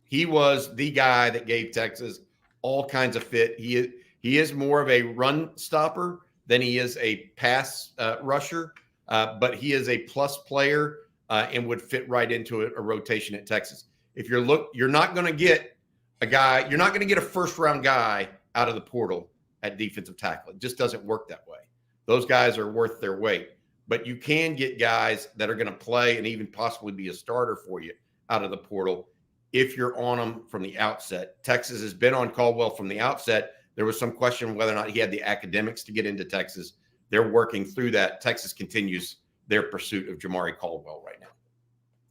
He was the guy that gave Texas all kinds of fit. He is more of a run stopper than he is a pass rusher, but he is a plus player and would fit right into a rotation at Texas. If you're not going to get a guy, you're not going to get a first-round guy out of the portal at defensive tackle. It just doesn't work that way. Those guys are worth their weight. But you can get guys that are going to play and even possibly be a starter for you out of the portal if you're on them from the outset. Texas has been on Caldwell from the outset. There was some question whether or not he had the academics to get into Texas. They're working through that. Texas continues their pursuit of Jamari Caldwell right now.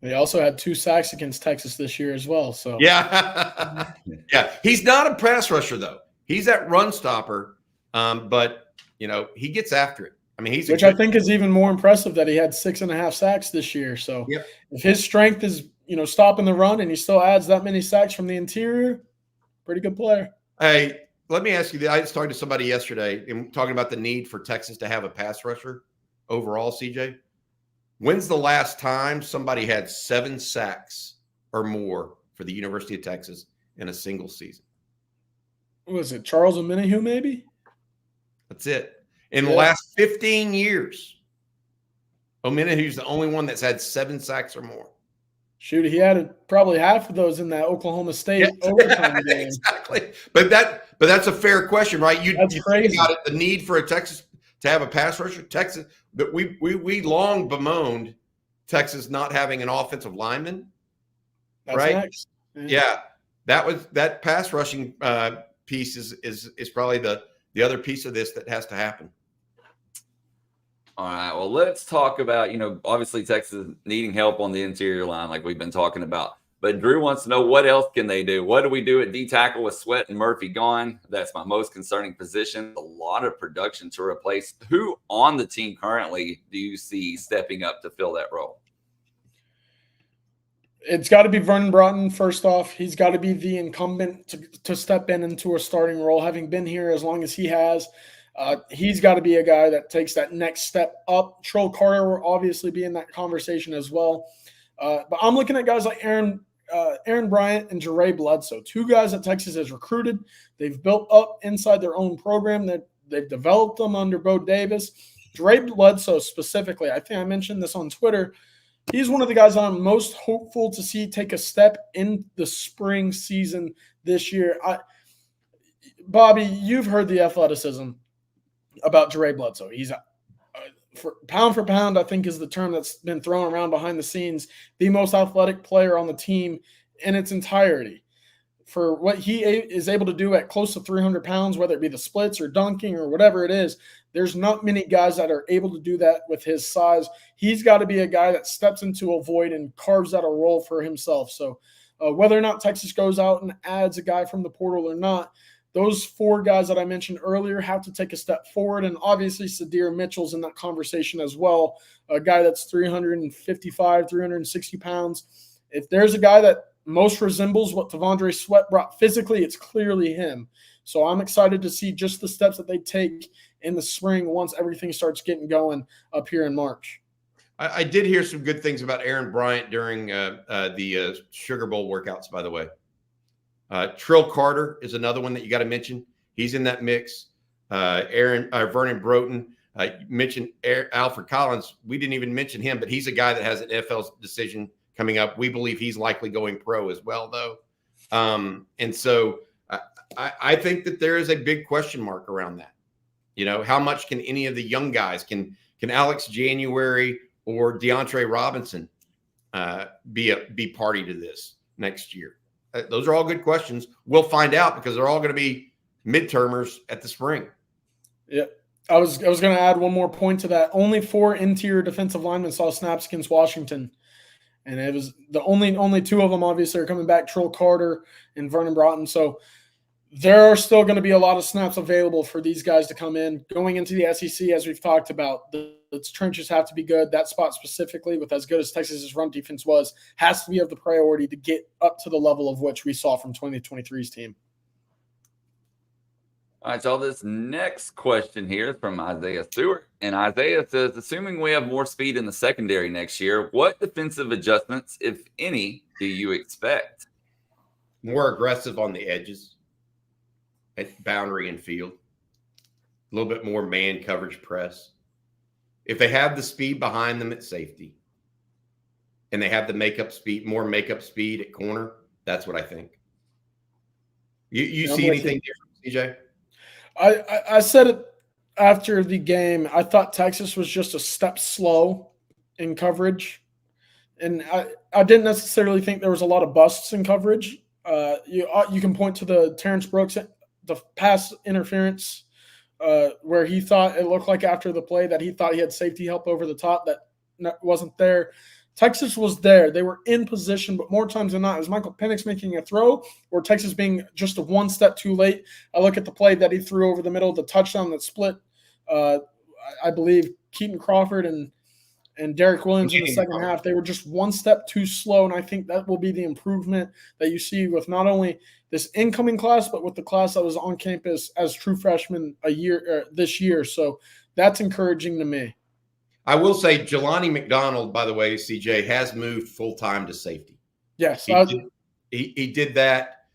They also had 2 sacks against Texas this year as well. So yeah. Yeah. He's not a pass rusher, though. He's that run stopper, but, he gets after it. I mean, which I think is even more impressive that he had 6.5 sacks this year. So if his strength is, stopping the run and he still adds that many sacks from the interior, pretty good player. Hey, let me ask you, I was talking to somebody yesterday and talking about the need for Texas to have a pass rusher overall, CJ. When's the last time somebody had 7 sacks or more for the University of Texas in a single season? What was it, Charles Omenihu maybe? That's it. In the last 15 years, Omenihu's the only one that's had 7 sacks or more. Shoot, he had probably half of those in that Oklahoma State overtime game. Exactly. But that's a fair question, right? You crazy. Think about it, the need for a Texas to have a pass rusher. Texas, but we long bemoaned Texas not having an offensive lineman. That's right? Next. Yeah. That pass rushing piece is probably the other piece of this that has to happen. All right, well, let's talk about, obviously Texas needing help on the interior line like we've been talking about. But Drew wants to know, what else can they do? What do we do at D-tackle with Sweat and Murphy gone? That's my most concerning position. A lot of production to replace. Who on the team currently do you see stepping up to fill that role? It's got to be Vernon Broughton, first off. He's got to be the incumbent to step into a starting role, having been here as long as he has. He's got to be a guy that takes that next step up. Trill Carter will obviously be in that conversation as well. But I'm looking at guys like Aaron Bryant and Jeray Bledsoe, 2 guys that Texas has recruited. They've built up inside their own program. That they've developed them under Bo Davis. Jeray Bledsoe specifically, I think I mentioned this on Twitter. He's one of the guys I'm most hopeful to see take a step in the spring season this year. Bobby, you've heard the athleticism about Jeray Bledsoe. He's for pound, I think is the term that's been thrown around behind the scenes, the most athletic player on the team in its entirety. for what he is able to do at close to 300 pounds, whether it be the splits or dunking or whatever it is, there's not many guys that are able to do that with his size. He's got to be a guy that steps into a void and carves out a role for himself. So whether or not Texas goes out and adds a guy from the portal or not, those 4 guys that I mentioned earlier have to take a step forward. And obviously Sadir Mitchell's in that conversation as well, a guy that's 355, 360 pounds. If there's a guy that most resembles what T'Vondre Sweat brought physically, it's clearly him. So I'm excited to see just the steps that they take in the spring once everything starts getting going up here in March. I did hear some good things about Aaron Bryant during the Sugar Bowl workouts, by the way. Trill Carter is another one that you got to mention. He's in that mix. Vernon Broughton. You mentioned Alfred Collins. We didn't even mention him, but he's a guy that has an NFL decision coming up. We believe he's likely going pro as well, though. And so I think that there is a big question mark around that. You know, how much can any of the young guys, can Alex January or DeAndre Robinson be party to this next year? Those are all good questions. We'll find out because they're all going to be midtermers at the spring. Yeah. I was going to add one more point to that. Only 4 interior defensive linemen saw snaps against Washington. And it was the only 2 of them, obviously, are coming back, Trill Carter and Vernon Broughton. So there are still going to be a lot of snaps available for these guys to come in. Going into the SEC, as we've talked about, the trenches have to be good. That spot specifically, with as good as Texas's run defense was, has to be of the priority to get up to the level of which we saw from 2023's team. All right, so this next question here is from Isaiah Stewart. And Isaiah says, assuming we have more speed in the secondary next year, what defensive adjustments, if any, do you expect? More aggressive on the edges at boundary and field. A little bit more man coverage press. If they have the speed behind them at safety and they have the more makeup speed at corner, that's what I think. You see anything different, CJ? I said it after the game. I thought Texas was just a step slow in coverage. And I didn't necessarily think there was a lot of busts in coverage. You can point to the Terrence Brooks, the pass interference, where he thought it looked like after the play that he thought he had safety help over the top that wasn't there. Texas was there. They were in position, but more times than not, is Michael Penix making a throw or Texas being just a one step too late? I look at the play that he threw over the middle, the touchdown that split, I believe, Keaton Crawford and Derek Williams in the second half. They were just one step too slow, and I think that will be the improvement that you see with not only this incoming class, but with the class that was on campus as true freshmen this year. So that's encouraging to me. I will say Jelani McDonald, by the way, CJ, has moved full-time to safety. Yes. He did that.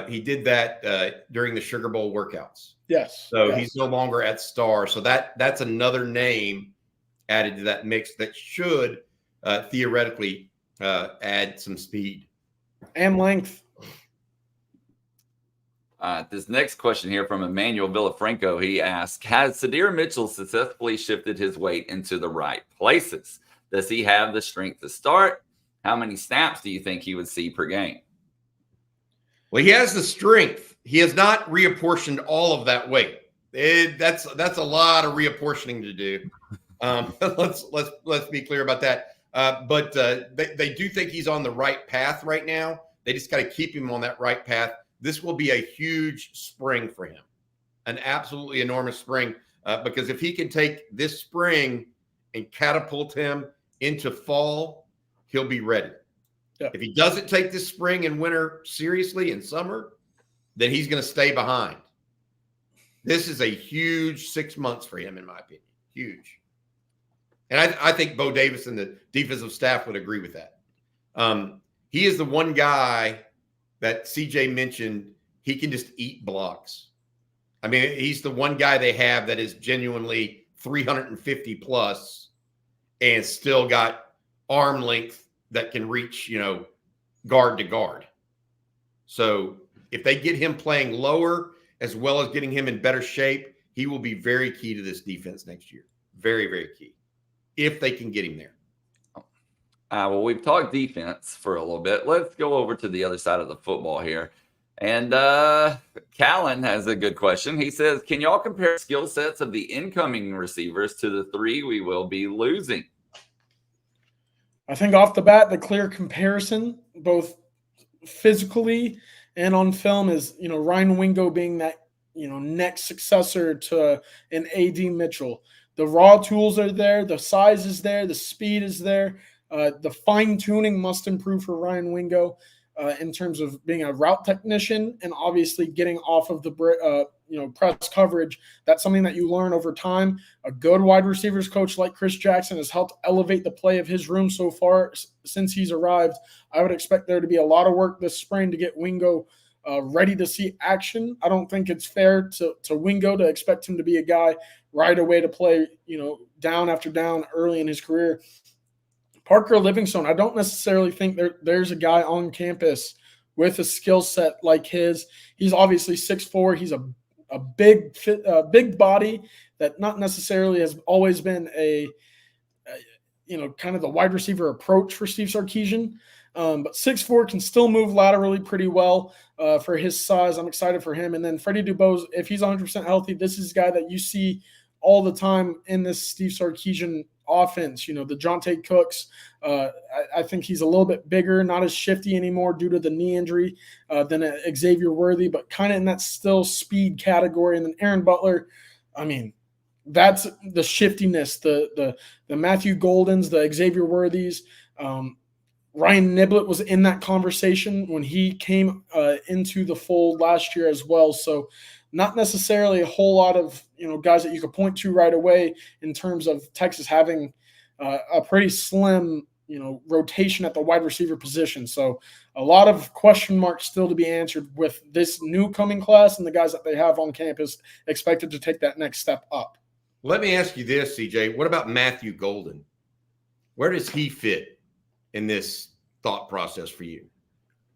He did that during the Sugar Bowl workouts. Yes. So he's no longer at star. So that's another name added to that mix that should theoretically add some speed. And length. This next question here from Emmanuel Villafranco, he asked, has Sadir Mitchell successfully shifted his weight into the right places? Does he have the strength to start? How many snaps do you think he would see per game? Well, he has the strength. He has not reapportioned all of that weight. That's a lot of reapportioning to do. Let's be clear about that. But they do think he's on the right path right now. They just got to keep him on that right path. This will be a huge spring for him, an absolutely enormous spring, because if he can take this spring and catapult him into fall, he'll be ready. Yep. If he doesn't take this spring and winter seriously in summer, then he's going to stay behind. This is a huge 6 months for him, in my opinion. Huge. And I think Bo Davis and the defensive staff would agree with that. He is the one guy that CJ mentioned, he can just eat blocks. I mean, he's the one guy they have that is genuinely 350 plus and still got arm length that can reach, guard to guard. So if they get him playing lower as well as getting him in better shape, he will be very key to this defense next year. Very, very key. If they can get him there. Well, we've talked defense for a little bit. Let's go over to the other side of the football here. And Callan has a good question. He says, can y'all compare skill sets of the incoming receivers to the three we will be losing? I think off the bat, the clear comparison, both physically and on film, is Ryan Wingo being that next successor to an AD Mitchell. The raw tools are there, the size is there, the speed is there. The fine tuning must improve for Ryan Wingo in terms of being a route technician and obviously getting off of the press coverage. That's something that you learn over time. A good wide receivers coach like Chris Jackson has helped elevate the play of his room so far since he's arrived. I would expect there to be a lot of work this spring to get Wingo ready to see action. I don't think it's fair to Wingo to expect him to be a guy right away to play, down after down early in his career. Parker Livingstone, I don't necessarily think there's a guy on campus with a skill set like his. He's obviously 6'4". He's a big body that not necessarily has always been a kind of the wide receiver approach for Steve Sarkisian. But 6'4" can still move laterally pretty well for his size. I'm excited for him. And then Freddie Dubose, if he's 100% healthy, this is a guy that you see all the time in this Steve Sarkisian offense. The Jonte Cooks, I think he's a little bit bigger, not as shifty anymore due to the knee injury than Xavier Worthy, but kind of in that still speed category. And then Aaron Butler, I mean, that's the shiftiness, the Matthew Goldens, the Xavier Worthys. Ryan Niblett was in that conversation when he came into the fold last year as well. So not necessarily a whole lot of guys that you could point to right away in terms of Texas having a pretty slim rotation at the wide receiver position. So a lot of question marks still to be answered with this new coming class and the guys that they have on campus expected to take that next step up. Let me ask you this, CJ. What about Matthew Golden? Where does he fit in this thought process for you?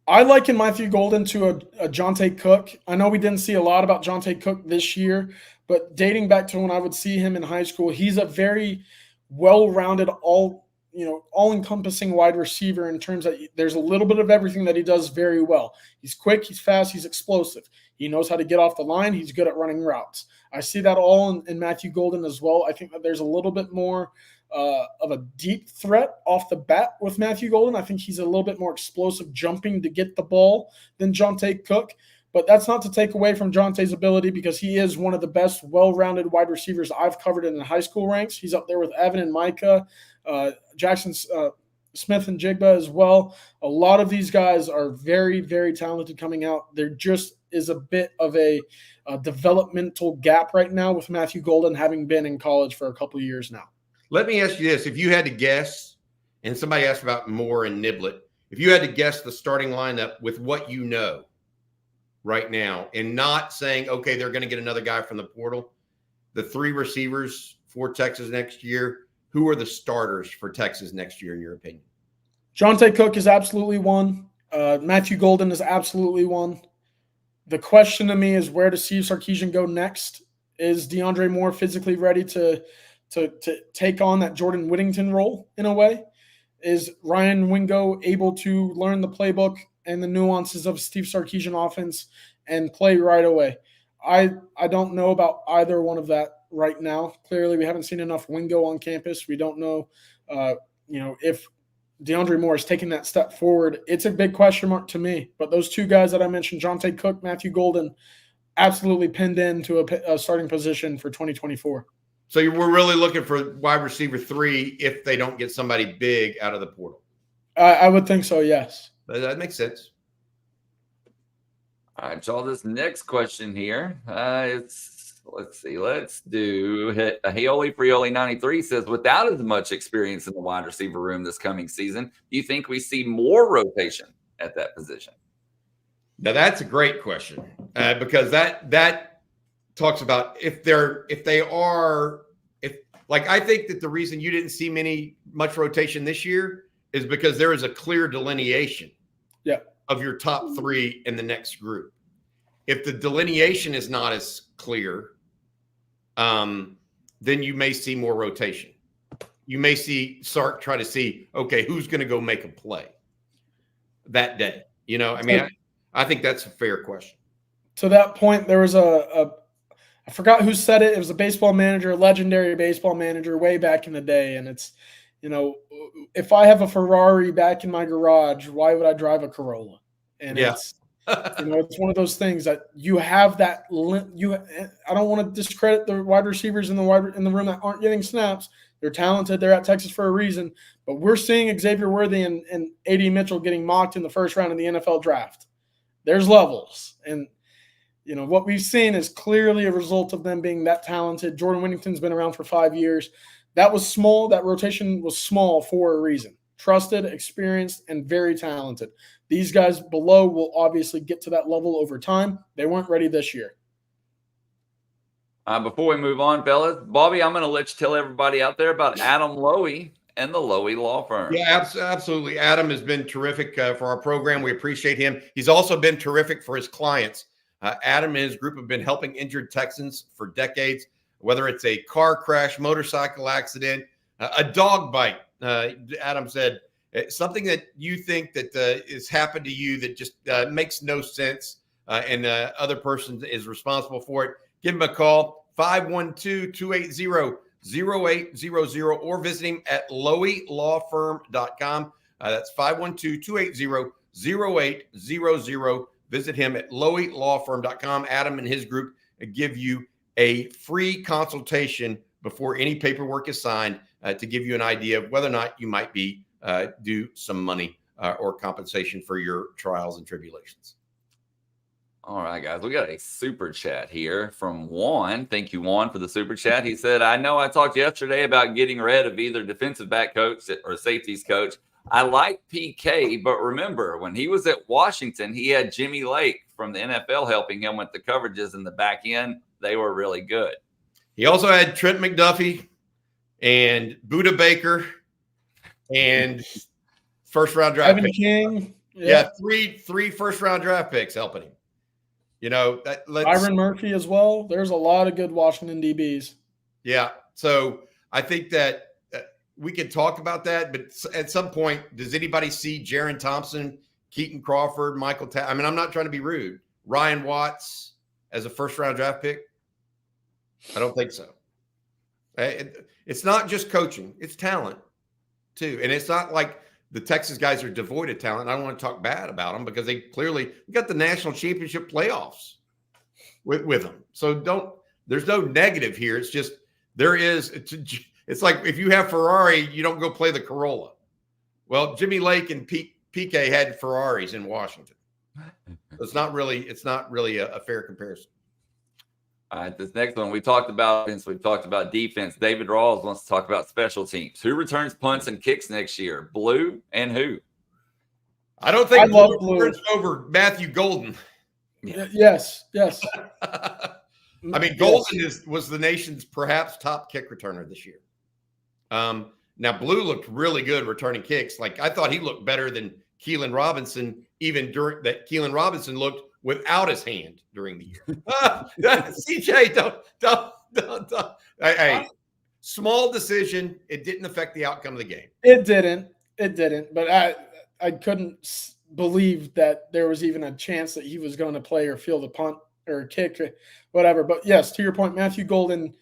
I liken Matthew Golden to a Jonte Cook. I know we didn't see a lot about Jonte Cook this year, but dating back to when I would see him in high school, he's a very well-rounded, all-encompassing wide receiver in terms that there's a little bit of everything that he does very well. He's quick, he's fast, he's explosive. He knows how to get off the line. He's good at running routes. I see that all in Matthew Golden as well. I think that there's a little bit more of a deep threat off the bat with Matthew Golden. I think he's a little bit more explosive jumping to get the ball than Jonte Cook. But that's not to take away from Jonte's ability because he is one of the best well-rounded wide receivers I've covered in the high school ranks. He's up there with Evan and Micah, Jackson Smith and Jigba as well. A lot of these guys are very, very talented coming out. There just is a bit of a developmental gap right now with Matthew Golden having been in college for a couple of years now. Let me ask you this. If you had to guess, and somebody asked about Moore and Niblett, if you had to guess the starting lineup with what you know right now and not saying, okay, they're going to get another guy from the portal, the three receivers for Texas next year, who are the starters for Texas next year in your opinion? Jonte Cook is absolutely one. Matthew Golden is absolutely one. The question to me is where does Steve Sarkisian go next? Is DeAndre Moore physically ready to take on that Jordan Whittington role in a way? Is Ryan Wingo able to learn the playbook and the nuances of Steve Sarkisian offense and play right away? I don't know about either one of that right now. Clearly, we haven't seen enough Wingo on campus. We don't know, if DeAndre Moore is taking that step forward. It's a big question mark to me. But those two guys that I mentioned, Jonte Cook, Matthew Golden, absolutely pinned into a starting position for 2024. So we're really looking for wide receiver 3 if they don't get somebody big out of the portal. I would think so, yes. That makes sense. All right, y'all. This next question here, let's do Haoli Frioli 93 says, without as much experience in the wide receiver room this coming season, do you think we see more rotation at that position? Now that's a great question because that talks about I think that the reason you didn't see much rotation this year is because there is a clear delineation of your top 3 in the next group. If the delineation is not as clear, then you may see more rotation. You may see Sark try to see, okay, who's going to go make a play that day? I think that's a fair question. To that point, there was I forgot who said it. It was a baseball manager, a legendary baseball manager way back in the day. And it's, if I have a Ferrari back in my garage, why would I drive a Corolla? And it's, it's one of those things that you have that. I don't want to discredit the wide receivers in the room that aren't getting snaps. They're talented. They're at Texas for a reason. But we're seeing Xavier Worthy and A.D. Mitchell getting mocked in the first round of the NFL draft. There's levels. And what we've seen is clearly a result of them being that talented. Jordan Whittington's been around for 5 years. That was small. That rotation was small for a reason. Trusted, experienced, and very talented. These guys below will obviously get to that level over time. They weren't ready this year. Before we move on, fellas, Bobby, I'm going to let you tell everybody out there about Adam Lowy and the Lowy Law Firm. Yeah, absolutely. Adam has been terrific for our program. We appreciate him. He's also been terrific for his clients. Adam and his group have been helping injured Texans for decades, whether it's a car crash, motorcycle accident, a dog bite. Adam said something that you think that has happened to you that just makes no sense, and other person is responsible for it. Give him a call, 512-280-0800, or visit him at loweylawfirm.com. That's 512-280-0800. Visit him at loweylawfirm.com. Adam and his group give you a free consultation before any paperwork is signed to give you an idea of whether or not you might be due some money or compensation for your trials and tribulations. All right, guys, we got a super chat here from Juan. Thank you, Juan, for the super chat. He said, I know I talked yesterday about getting rid of either defensive back coach or safeties coach. I like PK, but remember, when he was at Washington, he had Jimmy Lake from the NFL helping him with the coverages in the back end. They were really good. He also had Trent McDuffie and Buda Baker and first-round draft Evan picks. King. Yeah, three first-round draft picks helping him. Byron Murphy as well. There's a lot of good Washington DBs. Yeah. So I think that we could talk about that, but at some point, does anybody see Jaron Thompson, Keaton Crawford, Michael I'm not trying to be rude. Ryan Watts as a first-round draft pick? I don't think so. It's not just coaching. It's talent, too. And it's not like the Texas guys are devoid of talent. I don't want to talk bad about them because they clearly got the national championship playoffs with them. So there's no negative here. It's just it's like if you have Ferrari, you don't go play the Corolla. Well, Jimmy Lake and PK had Ferraris in Washington. So it's not really a fair comparison. All right, this next one, we talked about defense. David Rawls wants to talk about special teams. Who returns punts and kicks next year? Blue and who? I don't think Blue returns over Matthew Golden. Yes. I mean, Golden was the nation's perhaps top kick returner this year. Now, Blue looked really good returning kicks. Like, I thought he looked better than Keelan Robinson, even during that Keelan Robinson looked without his hand during the year. CJ, don't. Hey, small decision. It didn't affect the outcome of the game. It didn't. But I couldn't believe that there was even a chance that he was going to play or field a punt or kick, or whatever. But yes, to your point, Matthew Golden,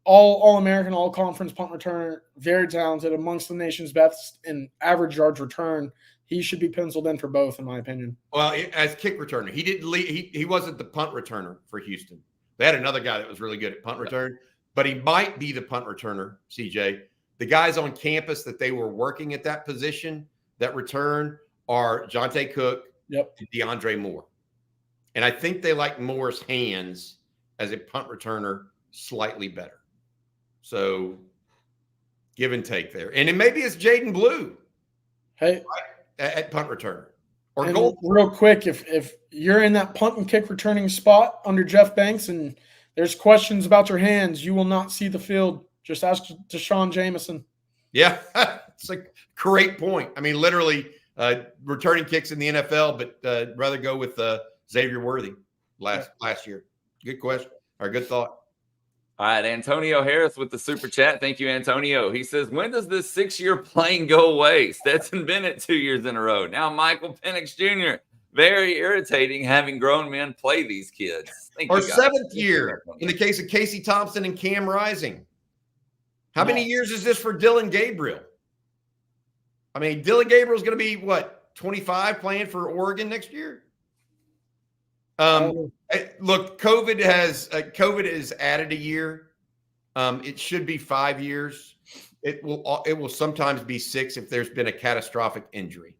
all American, all conference punt returner, very talented, amongst the nation's best in average yards return. He should be penciled in for both, in my opinion. Well, as kick returner, he didn't lead. He wasn't the punt returner for Houston. They had another guy that was really good at punt return, but he might be the punt returner, CJ. The guys on campus that they were working at that position, that return, are Jonte Cook and DeAndre Moore. And I think they like Moore's hands as a punt returner slightly better. So give and take there. And maybe it's Jaden Blue. Hey. Right? At punt returner or and goal. Real quick, if you're in that punt and kick returning spot under Jeff Banks and there's questions about your hands, you will not see the field. Just ask Deshaun Jameson. Yeah, it's a great point. I mean, literally returning kicks in the NFL, but rather go with Xavier Worthy last year. Good question or good thought. All right, Antonio Harris with the super chat. Thank you, Antonio. He says, when does this 6-year plane go away? Stetson Bennett 2 years in a row. Now Michael Penix Jr. very irritating having grown men play these kids. Thank Or you, guys. seventh year in the case of Casey Thompson and Cam Rising. How many years is this for Dylan Gabriel? I mean, Dylan Gabriel's going to be, what, 25 playing for Oregon next year? Look, COVID has added a year. It should be 5 years. It will sometimes be 6 if there's been a catastrophic injury,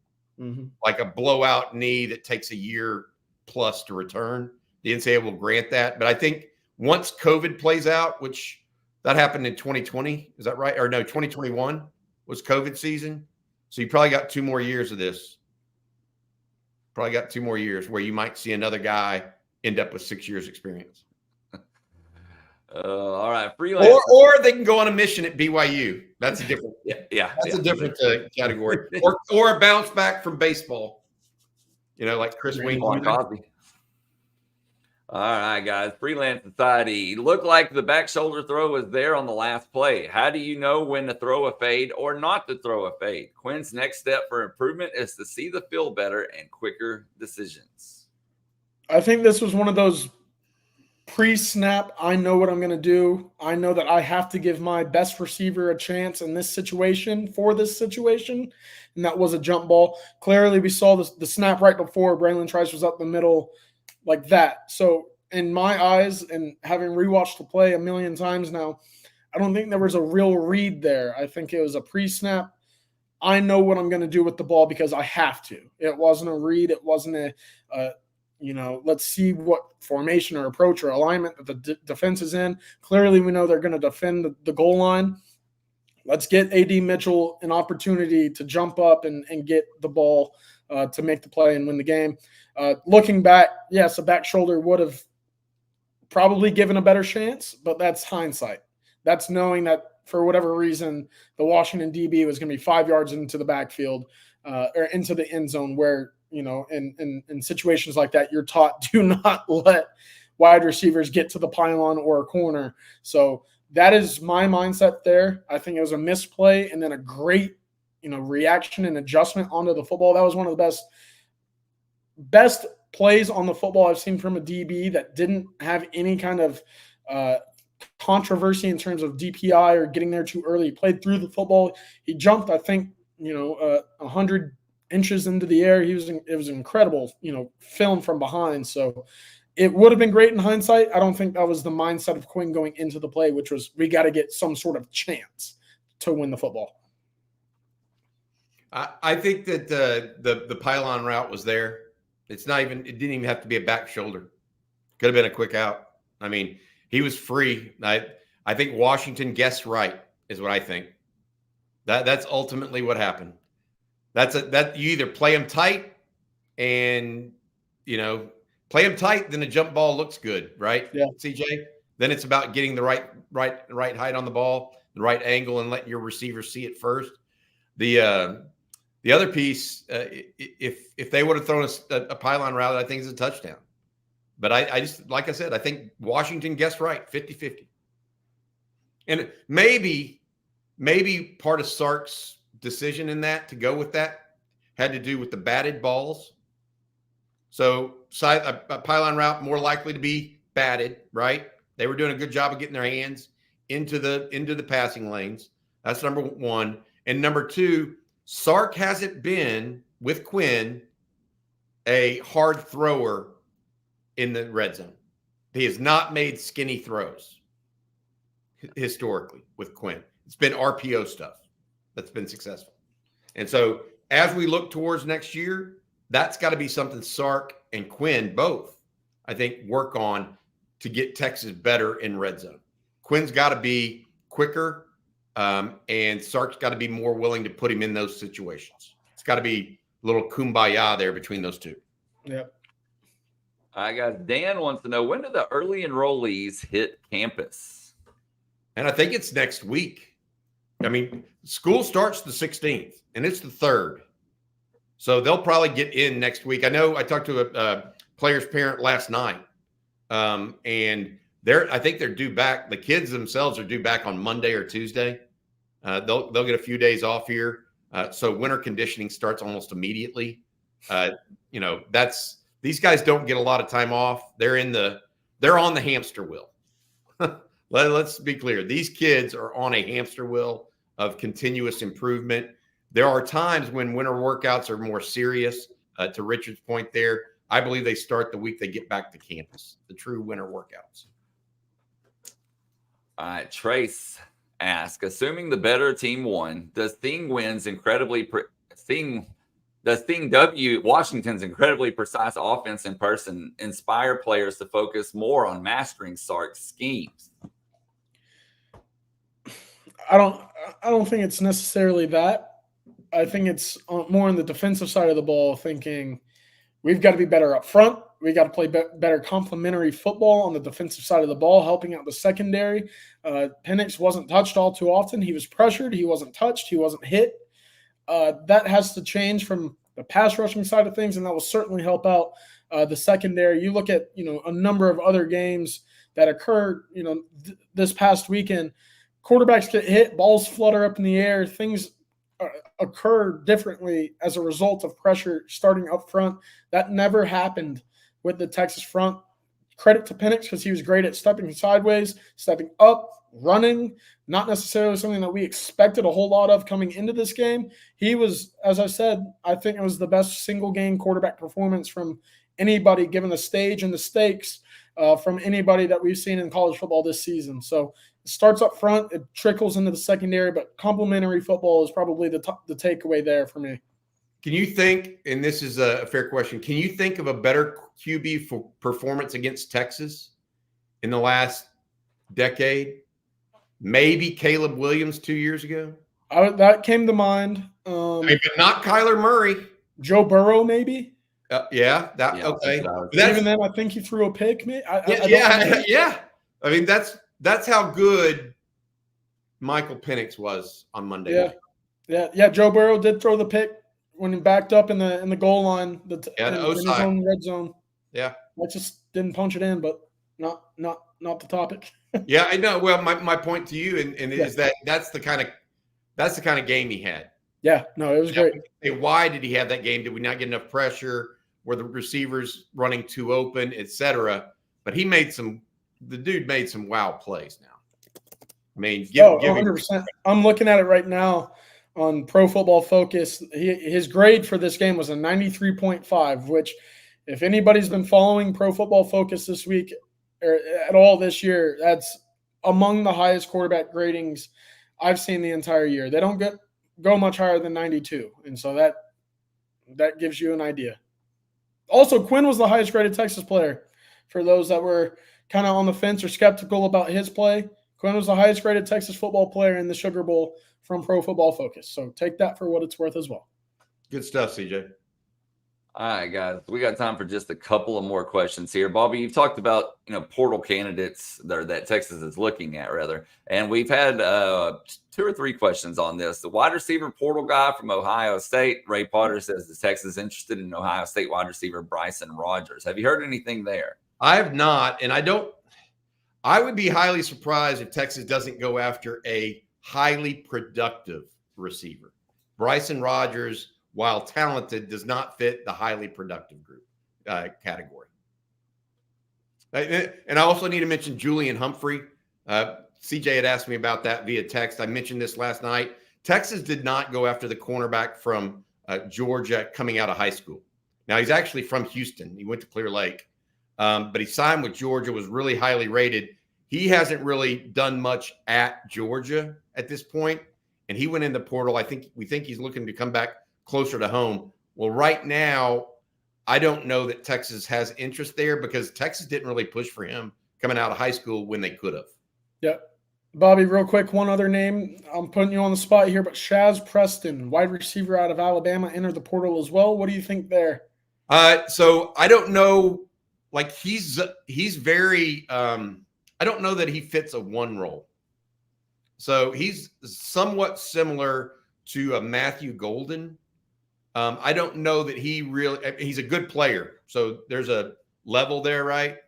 like a blowout knee that takes a year plus to return. The NCAA will grant that. But I think once COVID plays out, which that happened in 2020, is that right? Or no, 2021 was COVID season. So you probably got 2 more years of this. Probably got 2 more years where you might see another guy end up with 6 years experience. All right, freelance. Or they can go on a mission at BYU. That's a different. That's a different category. Or a bounce back from baseball. Like Chris Wing. All right, guys. Freelance Society. Looked like the back shoulder throw was there on the last play. How do you know when to throw a fade or not to throw a fade? Quinn's next step for improvement is to see the field better and quicker decisions. I think this was one of those pre-snap, I know what I'm going to do. I know that I have to give my best receiver a chance in this situation for this situation, and that was a jump ball. Clearly, we saw the snap right before Braylon Trice was up the middle like that. So in my eyes, and having rewatched the play a million times now, I don't think there was a real read there. I think it was a pre-snap. I know what I'm going to do with the ball because I have to. It wasn't a read. It wasn't let's see what formation or approach or alignment that the defense is in. Clearly, we know they're going to defend the goal line. Let's get A.D. Mitchell an opportunity to jump up and get the ball to make the play and win the game. Looking back, yes, a back shoulder would have probably given a better chance, but that's hindsight. That's knowing that for whatever reason, the Washington DB was going to be 5 yards into the backfield or into the end zone where, in situations like that, you're taught do not let wide receivers get to the pylon or a corner. So that is my mindset there. I think it was a misplay and then a great, reaction and adjustment onto the football. That was one of the best plays on the football I've seen from a DB that didn't have any kind of controversy in terms of DPI or getting there too early. He played through the football. He jumped, I think, 100 inches into the air. It was incredible, film from behind. So it would have been great in hindsight. I don't think that was the mindset of Quinn going into the play, which was we got to get some sort of chance to win the football. I think that the pylon route was there. It didn't even have to be a back shoulder. Could have been a quick out. I mean, he was free. I think Washington guessed right is what I think. That's ultimately what happened. That you either play him tight and play him tight, then the jump ball looks good, right? Yeah. CJ. Then it's about getting the right height on the ball, the right angle, and letting your receiver see it first. The other piece, if they would have thrown a pylon route, I think is a touchdown. But I just, like I said, I think Washington guessed right, 50-50. And maybe part of Sark's decision in that to go with that had to do with the batted balls. So a pylon route more likely to be batted, right? They were doing a good job of getting their hands into the passing lanes. That's number one. And number two, Sark hasn't been, with Quinn, a hard thrower in the red zone. He has not made skinny throws historically with Quinn. It's been RPO stuff that's been successful. And so as we look towards next year, that's got to be something Sark and Quinn both, I think, work on to get Texas better in red zone. Quinn's got to be quicker, and Sark's got to be more willing to put him in those situations. It's got to be a little kumbaya there between those two. Yep. All right, guys. Dan wants to know, when do the early enrollees hit campus? And I think it's next week. I mean, school starts the 16th, and it's the 3rd. So they'll probably get in next week. I know I talked to a player's parent last night, and I think they're due back. The kids themselves are due back on Monday or Tuesday. They'll get a few days off here. So winter conditioning starts almost immediately You know, these guys don't get a lot of time off. They're on the hamster wheel. Let's be clear. These kids are on a hamster wheel of continuous improvement. There are times when winter workouts are more serious. To Richard's point there, I believe they start the week they get back to campus, the true winter workouts. All right, Trace asks, assuming the better team won, does Washington's incredibly precise offense in person inspire players to focus more on mastering Sark's schemes? I don't think it's necessarily that. I think it's more on the defensive side of the ball, thinking we've got to be better up front. We got to play better complementary football on the defensive side of the ball, helping out the secondary. Penix wasn't touched all too often. He was pressured. He wasn't touched. He wasn't hit. That has to change from the pass rushing side of things, and that will certainly help out the secondary. You look at, a number of other games that occurred, this past weekend. Quarterbacks get hit, balls flutter up in the air, things occur differently as a result of pressure starting up front. That never happened with the Texas front. Credit to Penix because he was great at stepping sideways, stepping up, running. Not necessarily something that we expected a whole lot of coming into this game. He was, as I said, I think it was the best single game quarterback performance from anybody, given the stage and the stakes, from anybody that we've seen in college football this season. So it starts up front, it trickles into the secondary, but complementary football is probably the takeaway there for me. Can you think, and this is a fair question, can you think of a better QB for performance against Texas in the last decade? Maybe Caleb Williams 2 years ago? That came to mind. But not Kyler Murray. Joe Burrow, maybe? Okay. Even then, I think he threw a pick. Yeah. I mean, that's how good Michael Penix was on Monday night. Yeah. Joe Burrow did throw the pick when he backed up in the goal line, in his own red zone. Yeah, I just didn't punch it in, but not the topic. Yeah, I know. Well, my point to you is that that's the kind of game he had. Yeah, no, it was great. Why did he have that game? Did we not get enough pressure? Were the receivers running too open, etc.? But the dude made some wow plays now. I mean, 100%. I'm looking at it right now on Pro Football Focus. His grade for this game was a 93.5, which, if anybody's been following Pro Football Focus this week or at all this year, that's among the highest quarterback gradings I've seen the entire year. They don't go much higher than 92, and so that gives you an idea. Also, Quinn was the highest graded Texas player. For those that were kind of on the fence or skeptical about his play, Quinn was the highest graded Texas football player in the Sugar Bowl from Pro Football Focus. So take that for what it's worth as well. Good stuff, CJ. All right, guys, we got time for just a couple of more questions here. Bobby, you've talked about portal candidates that Texas is looking at, rather, and we've had 2 or 3 questions on this. The wide receiver portal guy from Ohio State, Ray Potter, says is Texas interested in Ohio State wide receiver Bryson Rogers. Have you heard anything there? I have not, and I would be highly surprised if Texas doesn't go after a highly productive receiver. Bryson Rogers, while talented, does not fit the highly productive group category. And I also need to mention Julian Humphrey. CJ had asked me about that via text. I mentioned this last night. Texas did not go after the cornerback from Georgia coming out of high school. Now, he's actually from Houston. He went to Clear Lake. But he signed with Georgia, was really highly rated. He hasn't really done much at Georgia at this point, and he went in the portal. We think he's looking to come back closer to home. Well, right now, I don't know that Texas has interest there because Texas didn't really push for him coming out of high school when they could have. Yeah. Bobby, real quick, one other name. I'm putting you on the spot here, but Shaz Preston, wide receiver out of Alabama, entered the portal as well. What do you think there? So I don't know. Like he's very I don't know that he fits a one role. So he's somewhat similar to a Matthew Golden. I don't know that he's a good player. So there's a level there, right?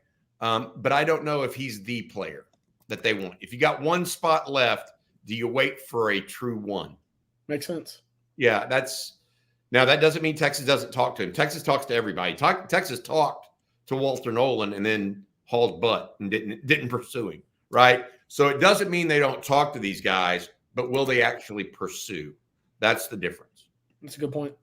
But I don't know if he's the player that they want. If you got one spot left, do you wait for a true one? Makes sense. Yeah, Now, that doesn't mean Texas doesn't talk to him. Texas talks to everybody. Texas talked to Walter Nolan and then hauled butt and didn't pursue him, right? So it doesn't mean they don't talk to these guys, but will they actually pursue? That's the difference. That's a good point.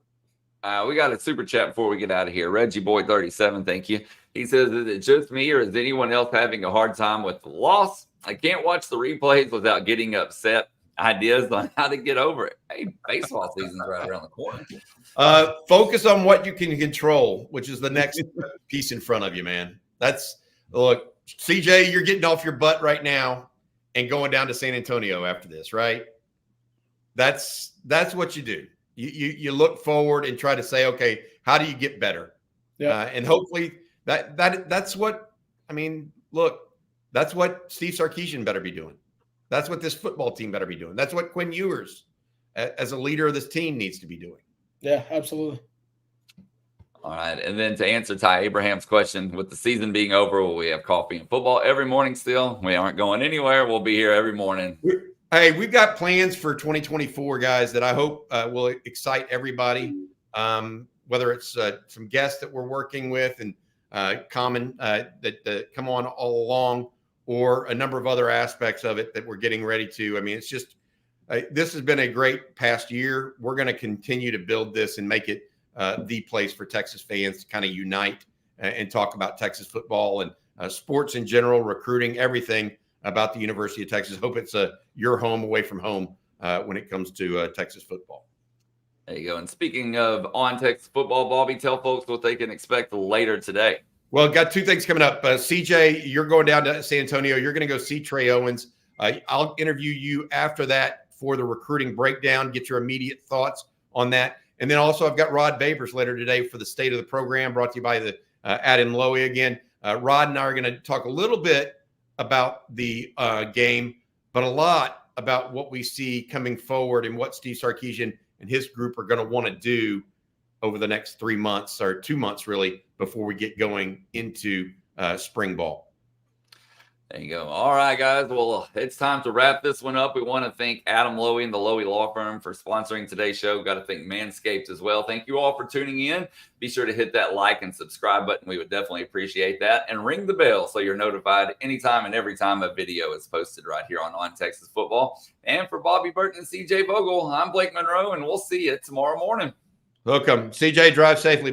We got a super chat before we get out of here. Reggie Boy 37, thank you. He says, is it just me or is anyone else having a hard time with the loss? I can't watch the replays without getting upset. Ideas on how to get over it. Hey, baseball season's right around the corner. Focus on what you can control, which is the next piece in front of you, man. Look, CJ, you're getting off your butt right now and going down to San Antonio after this, right? That's what you do. You look forward and try to say, okay, how do you get better? Yeah. And hopefully that's what, I mean, look, that's what Steve Sarkisian better be doing. That's what this football team better be doing. That's what Quinn Ewers, as a leader of this team, needs to be doing. Yeah, absolutely. All right. And then to answer Ty Abraham's question, with the season being over, will we have coffee and football every morning still? We aren't going anywhere. We'll be here every morning. Hey, we've got plans for 2024, guys, that I hope will excite everybody, whether it's some guests that we're working with and common that come on all along, or a number of other aspects of it that we're getting ready to. I mean, it's just this has been a great past year. We're going to continue to build this and make it the place for Texas fans to kind of unite and talk about Texas football and sports in general, recruiting, everything about the University of Texas. Hope it's your home away from home when it comes to Texas football. There you go. And speaking of on Texas football, Bobby, tell folks what they can expect later today. Well, got two things coming up. CJ, you're going down to San Antonio. You're going to go see Trey Owens. I'll interview you after that for the recruiting breakdown, get your immediate thoughts on that. And then also I've got Rod Babers later today for the state of the program, brought to you by the Adam Lowy again. Rod and I are going to talk a little bit about the game, but a lot about what we see coming forward and what Steve Sarkisian and his group are going to want to do over the next 3 months, or 2 months really, before we get going into spring ball. There you go. All right, guys. Well, it's time to wrap this one up. We want to thank Adam Lowy and the Lowy Law Firm for sponsoring today's show. Got to thank Manscaped as well. Thank you all for tuning in. Be sure to hit that like and subscribe button. We would definitely appreciate that. And ring the bell so you're notified anytime and every time a video is posted right here on Texas Football. And for Bobby Burton and CJ Vogel, I'm Blake Monroe, and we'll see you tomorrow morning. Welcome. CJ, drive safely.